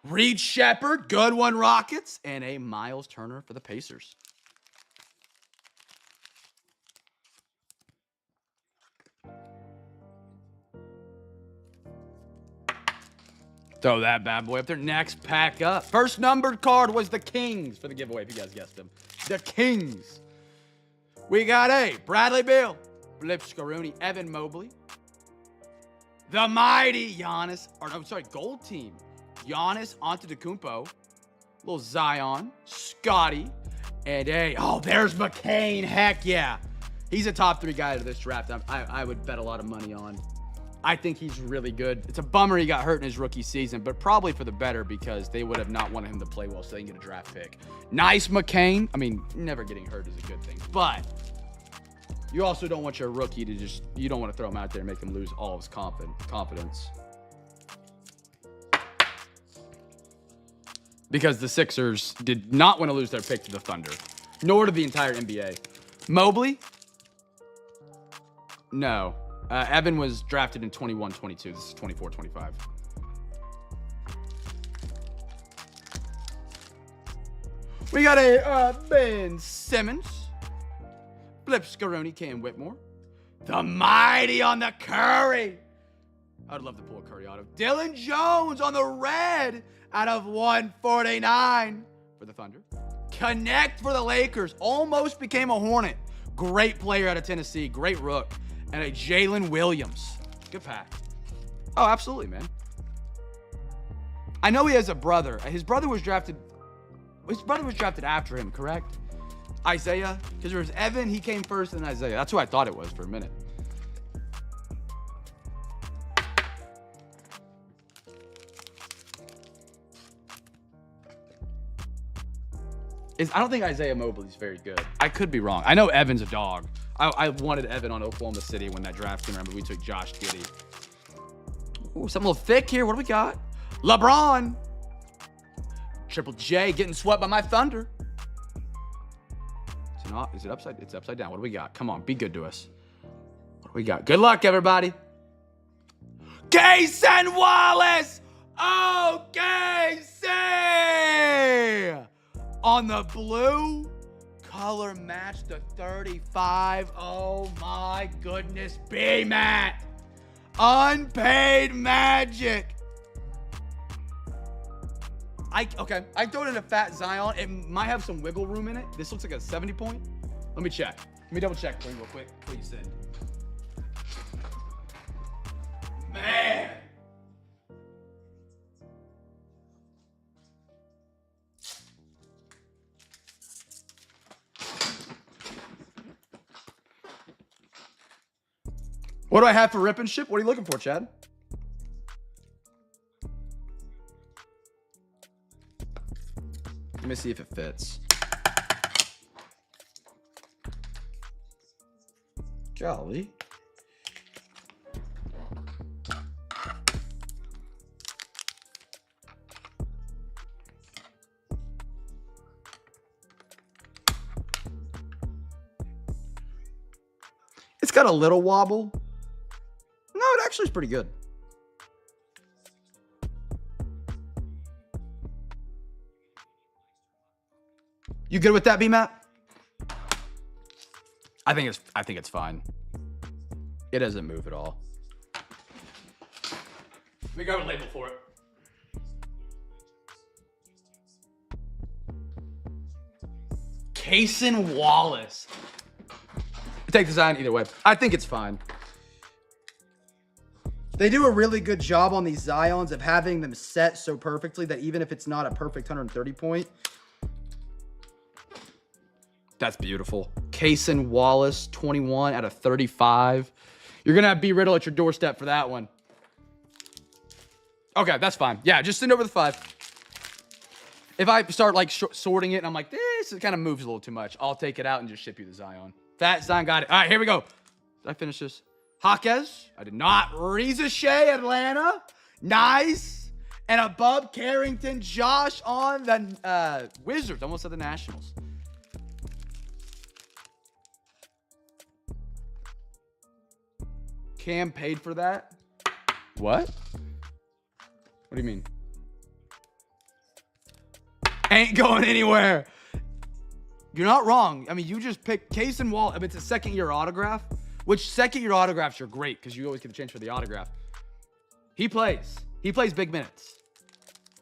Reed Shepherd, good one, Rockets. And a Miles Turner for the Pacers. Throw that bad boy up there. Next pack up. First numbered card was the Kings for the giveaway, if you guys guessed them. The Kings. We got a Bradley Beal, Flip Scaroni, Evan Mobley. The mighty Giannis, Gold Team. Giannis Antetokounmpo. Little Zion, Scotty, and there's McCain. Heck yeah. He's a top 3 guy to this draft. I would bet a lot of money on. I think he's really good. It's a bummer he got hurt in his rookie season, but probably for the better because they would have not wanted him to play well so they can get a draft pick. Nice McCain. I mean, never getting hurt is a good thing, but you also don't want your rookie to you don't want to throw him out there and make him lose all of his confidence. Because the Sixers did not want to lose their pick to the Thunder, nor did the entire NBA. Mobley? No. Evan was drafted in 21-22. This is 24-25. We got a Ben Simmons. Flip Scaroni, Cam Whitmore. The mighty on the Curry. I'd love to pull a Curry auto. Dylan Jones on the red out of 149 for the Thunder. Connect for the Lakers. Almost became a Hornet. Great player out of Tennessee. Great rook. And a Jalen Williams. Good pack. Oh, absolutely, man. I know he has a brother. His brother was drafted after him, correct? Isaiah? Because there was Evan, he came first, and Isaiah. That's who I thought it was for a minute. I don't think Isaiah Mobley's very good. I could be wrong. I know Evan's a dog. I wanted Evan on Oklahoma City when that draft came around, but we took Josh Giddey. Ooh, something a little thick here. What do we got? LeBron. Triple J getting swept by my Thunder. Is it upside? It's upside down. What do we got? Come on, be good to us. What do we got? Good luck, everybody. Cason Wallace. Oh, KC. On the blue. Color match to 35. Oh my goodness. B-Matt. Unpaid Magic. I throw it in a fat Zion. It might have some wiggle room in it. This looks like a 70 point. Let me check. Let me double check real quick. Please send. Man. What do I have for rip and ship? What are you looking for, Chad? Let me see if it fits. Golly. It's got a little wobble. No, it actually is pretty good. You good with that, B-Matt? I think it's fine. It doesn't move at all. We got a label for it. Cason Wallace. Take design either way. I think it's fine. They do a really good job on these Zions of having them set so perfectly that even if it's not a perfect 130 point, that's beautiful. Cason Wallace, 21 out of 35. You're going to have B. Riddle at your doorstep for that one. Okay, that's fine. Yeah, just send over the 5. If I start like sorting it and I'm like, this kind of moves a little too much, I'll take it out and just ship you the Zion. That Zion got it. All right, here we go. Did I finish this? Jaquez. I did not. Ricochet, Atlanta. Nice. And above Carrington, Josh on the Wizards. Almost said the Nationals. Cam paid for that? What? What do you mean? Ain't going anywhere. You're not wrong. I mean, you just picked Case and Wall. I mean, it's a second-year autograph, which second-year autographs are great because you always get the chance for the autograph. He plays. He plays big minutes.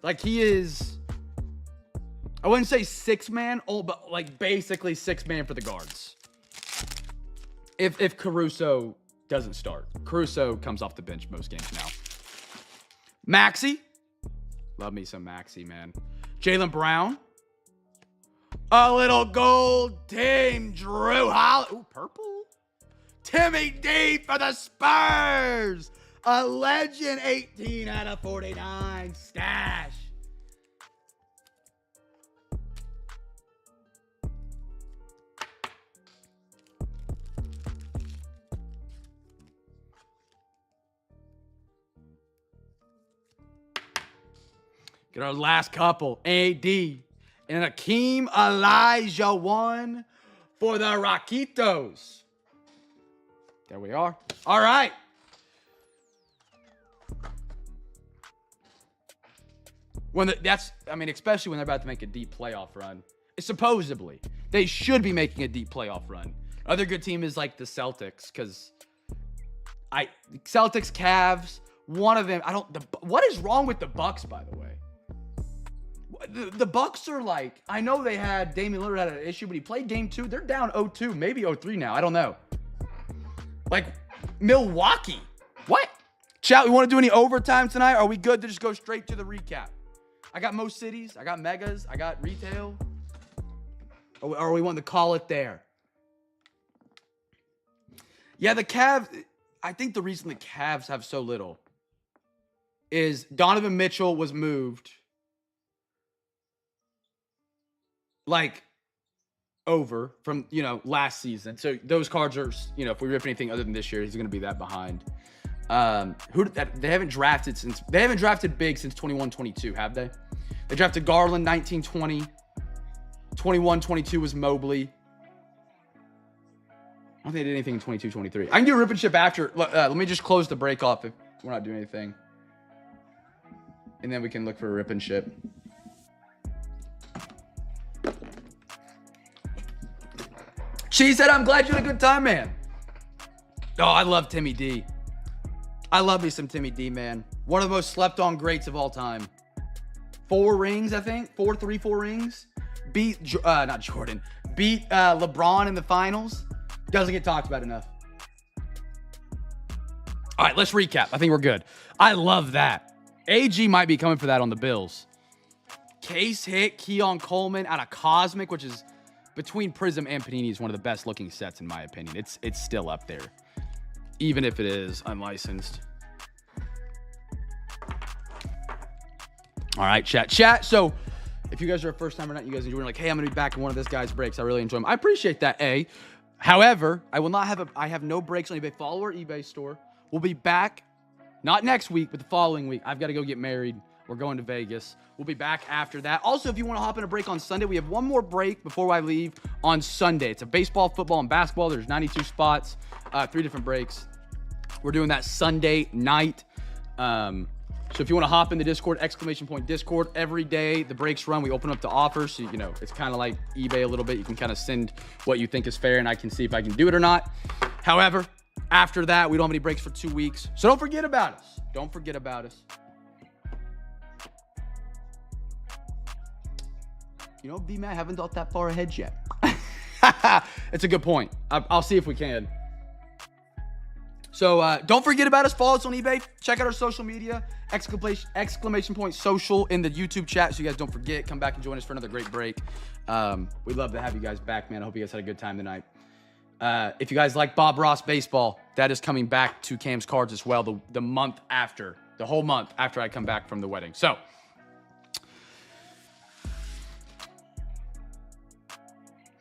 Like, he is, I wouldn't say six-man, but like basically six-man for the guards. If Caruso doesn't start. Caruso comes off the bench most games now. Maxey. Love me some Maxey, man. Jaylen Brown. A little gold team. Drew Holiday. Ooh, purple. Timmy D for the Spurs. A legend 18 out of 49. Stash. Get our last couple. AD and Akeem Elijah 1 for the Rockitos. There we are. All right. Especially when they're about to make a deep playoff run. Supposedly, they should be making a deep playoff run. Other good team is like the Celtics, because Celtics, Cavs, one of them. What is wrong with the Bucks, by the way? The Bucks are like, I know they had Damian Lillard had an issue, but he played game 2. They're down 0-2, maybe 0-3 now. I don't know. Like Milwaukee. What? Chat, we want to do any overtime tonight? Are we good to just go straight to the recap? I got most cities. I got megas. I got retail. Or we want to call it there? Yeah, the Cavs. I think the reason the Cavs have so little is Donovan Mitchell was moved like over from, last season. So those cards are, if we rip anything other than this year, he's going to be that behind. They haven't drafted big since 21-22, have they? They drafted Garland 19-20. 21-22 was Mobley. I don't think they did anything in 22-23. I can do a rip and ship after. Let me just close the break off if we're not doing anything. And then we can look for a rip and ship. She said, I'm glad you had a good time, man. Oh, I love Timmy D. I love me some Timmy D, man. One of the most slept on greats of all time. 4 rings, I think. 4 rings. Beat LeBron in the finals. Doesn't get talked about enough. All right, let's recap. I think we're good. I love that. AG might be coming for that on the Bills. Case hit Keon Coleman out of Cosmic, which is between Prism and Panini is one of the best looking sets in my opinion. It's still up there, even if it is unlicensed. All right, chat. So if you guys are a first timer, not you guys enjoying, like, hey, I'm gonna be back in one of this guy's breaks. I really enjoy them. I appreciate that. However, I will not have I have no breaks on eBay. Follow our eBay store. We'll be back, not next week, but the following week. I've got to go get married. We're going to Vegas. We'll be back after that. Also, if you want to hop in a break on Sunday, we have one more break before I leave on Sunday. It's a baseball, football, and basketball. There's 92 spots, 3 different breaks. We're doing that Sunday night. So if you want to hop in the Discord, !Discord, every day the breaks run, we open up the offers. So, it's kind of like eBay a little bit. You can kind of send what you think is fair, and I can see if I can do it or not. However, after that, we don't have any breaks for 2 weeks. So don't forget about us. Don't forget about us. B-Man, I haven't thought that far ahead yet. It's a good point. I'll see if we can. So don't forget about us. Follow us on eBay. Check out our social media. !Social in the YouTube chat, so you guys don't forget. Come back and join us for another great break. We'd love to have you guys back, man. I hope you guys had a good time tonight. If you guys like Bob Ross baseball, that is coming back to Cam's Cards as well the month after. The whole month after I come back from the wedding. So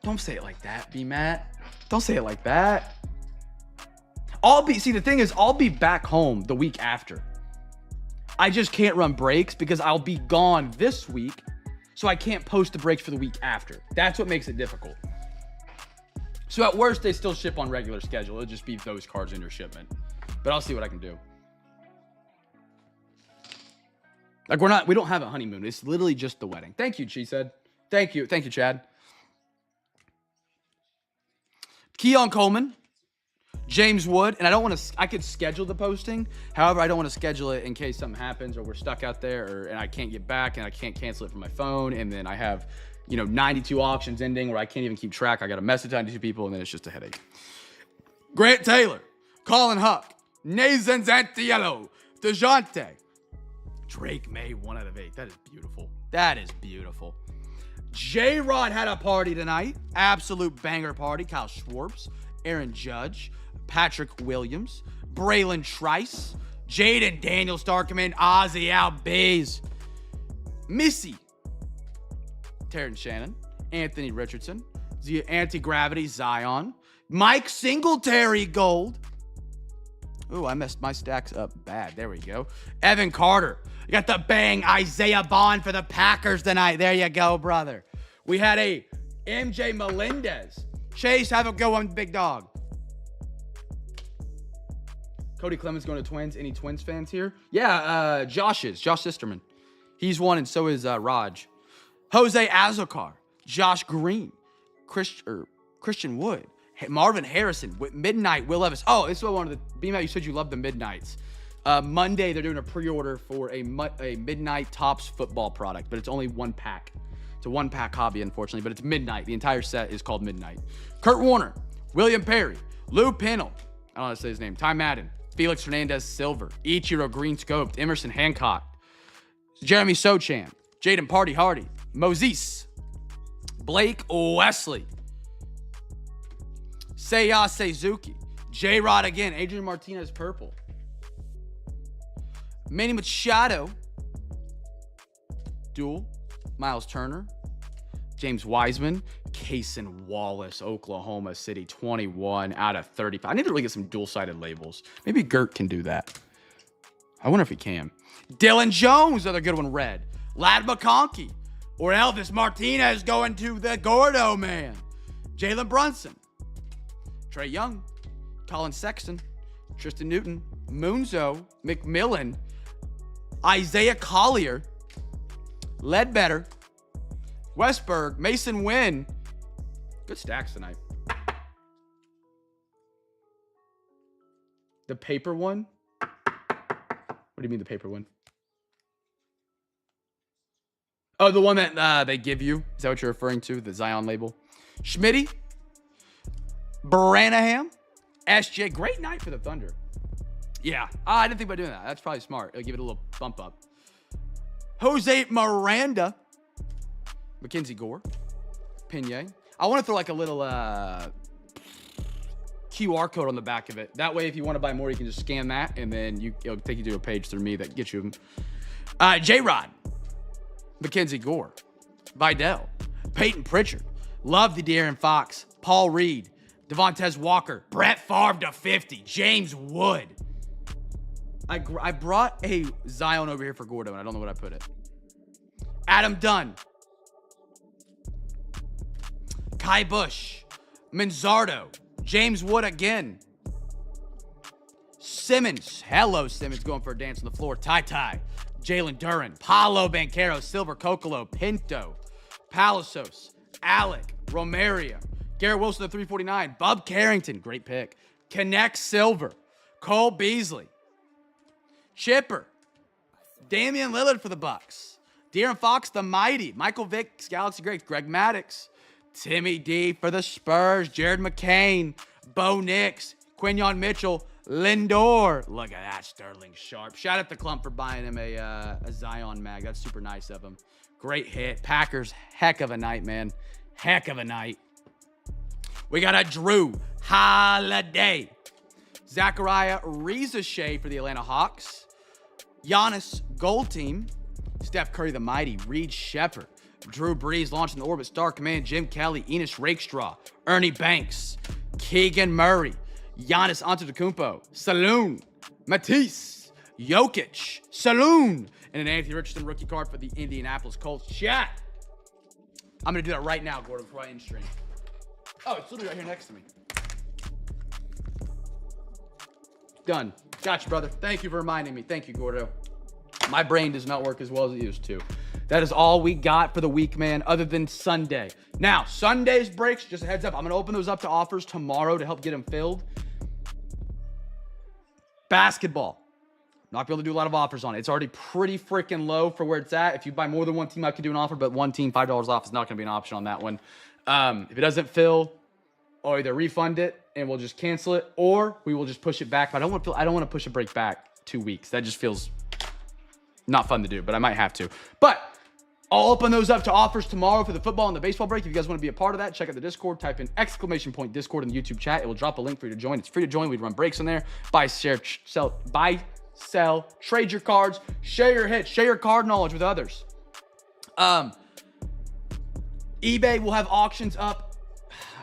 don't say it like that, B-Matt. Don't say it like that. See, the thing is, I'll be back home the week after. I just can't run breaks because I'll be gone this week, so I can't post the breaks for the week after. That's what makes it difficult. So at worst, they still ship on regular schedule. It'll just be those cards in your shipment. But I'll see what I can do. Like we don't have a honeymoon. It's literally just the wedding. Thank you, she said. Thank you, Chad. Keon Coleman, James Wood, and I could schedule the posting. However, I don't want to schedule it in case something happens or we're stuck out there and I can't get back and I can't cancel it from my phone. And then I have, 92 auctions ending where I can't even keep track. I got to message 92 people and then it's just a headache. Grant Taylor, Colin Huck, Nathan Zantiello, DeJounte, Drake May, 1 out of 8. That is beautiful. That is beautiful. J-Rod had a party tonight. Absolute banger party. Kyle Schwartz, Aaron Judge, Patrick Williams, Braylon Trice, Jaden Daniel Starkman, Ozzy Albiz, Missy, Terrence Shannon, Anthony Richardson, the Anti-Gravity Zion, Mike Singletary Gold. Ooh, I messed my stacks up bad. There we go. Evan Carter. You got the bang Isaiah Bond for the Packers tonight. There you go, brother. We had a MJ Melendez. Chase, have a good one, big dog. Cody Clemens going to Twins. Any Twins fans here? Yeah, Josh Sisterman. He's one, and so is Raj. Jose Azocar, Josh Green, Christian Wood, Marvin Harrison, Midnight, Will Levis. Oh, this is what I wanted to... B-Matt, you said you love the Midnights. Monday, they're doing a pre-order for a Midnight Topps football product, but it's only 1 pack. It's a 1-pack hobby, unfortunately, but it's Midnight. The entire set is called Midnight. Kurt Warner, William Perry, Lou Pennell, I don't know how to say his name, Ty Madden, Felix Hernandez Silver, Ichiro Green Scoped, Emerson Hancock, Jeremy Sochan, Jaden Party Hardy, Moses, Blake Wesley, Seiya Seizuki, J-Rod again, Adrian Martinez Purple, Manny Machado, Duel, Miles Turner, James Wiseman, Cason Wallace, Oklahoma City, 21 out of 35. I need to really get some dual-sided labels. Maybe Gert can do that. I wonder if he can. Dylan Jones, another good one, red. Lad McConkey, or Elvis Martinez going to the Gordo man. Jalen Brunson, Trey Young, Colin Sexton, Tristan Newton, Moonzo, McMillan, Isaiah Collier, Ledbetter, Westberg, Mason Wynn. Good stacks tonight. The paper one? What do you mean the paper one? Oh, the one that they give you? Is that what you're referring to? The Zion label? Schmitty, Branaham, SJ. Great night for the Thunder. Yeah, I didn't think about doing that. That's probably smart. It'll give it a little bump up. Jose Miranda, Mackenzie Gore, Pinay. I want to throw like a little QR code on the back of it. That way, if you want to buy more, you can just scan that, and then it'll take you to a page through me that gets you them. J-Rod, Mackenzie Gore, Vidal, Peyton Pritchard, love the De'Aaron Fox, Paul Reed, Devontae Walker, Brett Favre to 50, James Wood. I brought a Zion over here for Gordo, and I don't know what I put it. Adam Dunn, Kai Bush, Manzardo, James Wood again. Simmons, hello Simmons, going for a dance on the floor. Ty, Jalen Duran, Paulo Banchero, Silver Kokolo, Pinto, Palacios, Alec, Romario, Garrett Wilson at 349, Bub Carrington, great pick. Connect Silver, Cole Beasley, Chipper, Damian Lillard for the Bucks, De'Aaron Fox the Mighty, Michael Vick's Galaxy Greats, Greg Maddox, Timmy D for the Spurs, Jared McCain, Bo Nix, Quinyon Mitchell, Lindor. Look at that, Sterling Sharp. Shout out to Clump for buying him a Zion mag. That's super nice of him. Great hit. Packers, heck of a night, man. Heck of a night. We got a Drew Holiday, Zachariah Rizachet for the Atlanta Hawks, Giannis Gold Team, Steph Curry the Mighty, Reed Shepard, Drew Brees launching the Orbit Star Command, Jim Kelly, Enos Rakestraw, Ernie Banks, Keegan Murray, Giannis Antetokounmpo, Saloon. Matisse, Jokic, Saloon. And an Anthony Richardson rookie card for the Indianapolis Colts. Chat. I'm going to do that right now, Gordon, before I end stream. Oh, it's literally right here next to me. Done. Gotcha, brother. Thank you for reminding me. Thank you, Gordo. My brain does not work as well as it used to. That is all we got for the week, man, other than Sunday. Now, Sunday's breaks, just a heads up, I'm going to open those up to offers tomorrow to help get them filled. Basketball. Not be able to do a lot of offers on it. It's already pretty freaking low for where it's at. If you buy more than one team, I can do an offer, but one team, $5 off is not going to be an option on that one. If it doesn't fill, I'll either refund it and we'll just cancel it, or we will just push it back. But I don't want to push a break back 2 weeks. That just feels not fun to do, but I might have to. But I'll open those up to offers tomorrow for the football and the baseball break. If you guys want to be a part of that, check out the Discord. Type in !Discord in the YouTube chat. It will drop a link for you to join. It's free to join. We run breaks in there. Buy, share, sell, trade your cards, share your hits, share your card knowledge with others. eBay will have auctions up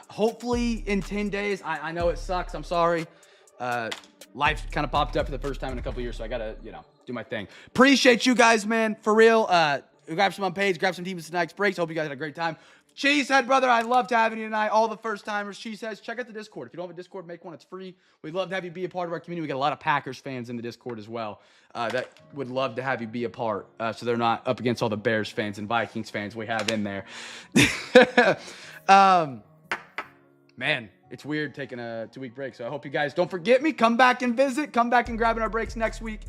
hopefully in 10 days. I know it sucks. I'm sorry. Life kind of popped up for the first time in a couple years, so I got to, do my thing. Appreciate you guys, man. For real. Grab some on page, grab some teams tonight's breaks. Hope you guys had a great time. Cheesehead, brother, I loved having you tonight. All the first timers, Cheeseheads, check out the Discord. If you don't have a Discord, make one. It's free. We'd love to have you be a part of our community. We got a lot of Packers fans in the Discord as well that would love to have you be a part so they're not up against all the Bears fans and Vikings fans we have in there. Man, it's weird taking a 2-week break, so I hope you guys don't forget me. Come back and visit. Come back and grabbing our breaks next week.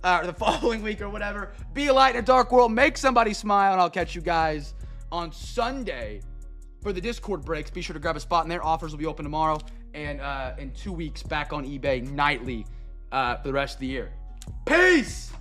Or the following week or whatever. Be a light in a dark world. Make somebody smile, and I'll catch you guys on Sunday for the Discord breaks. Be sure to grab a spot in there. Offers will be open tomorrow, and in 2 weeks back on eBay nightly for the rest of the year. Peace!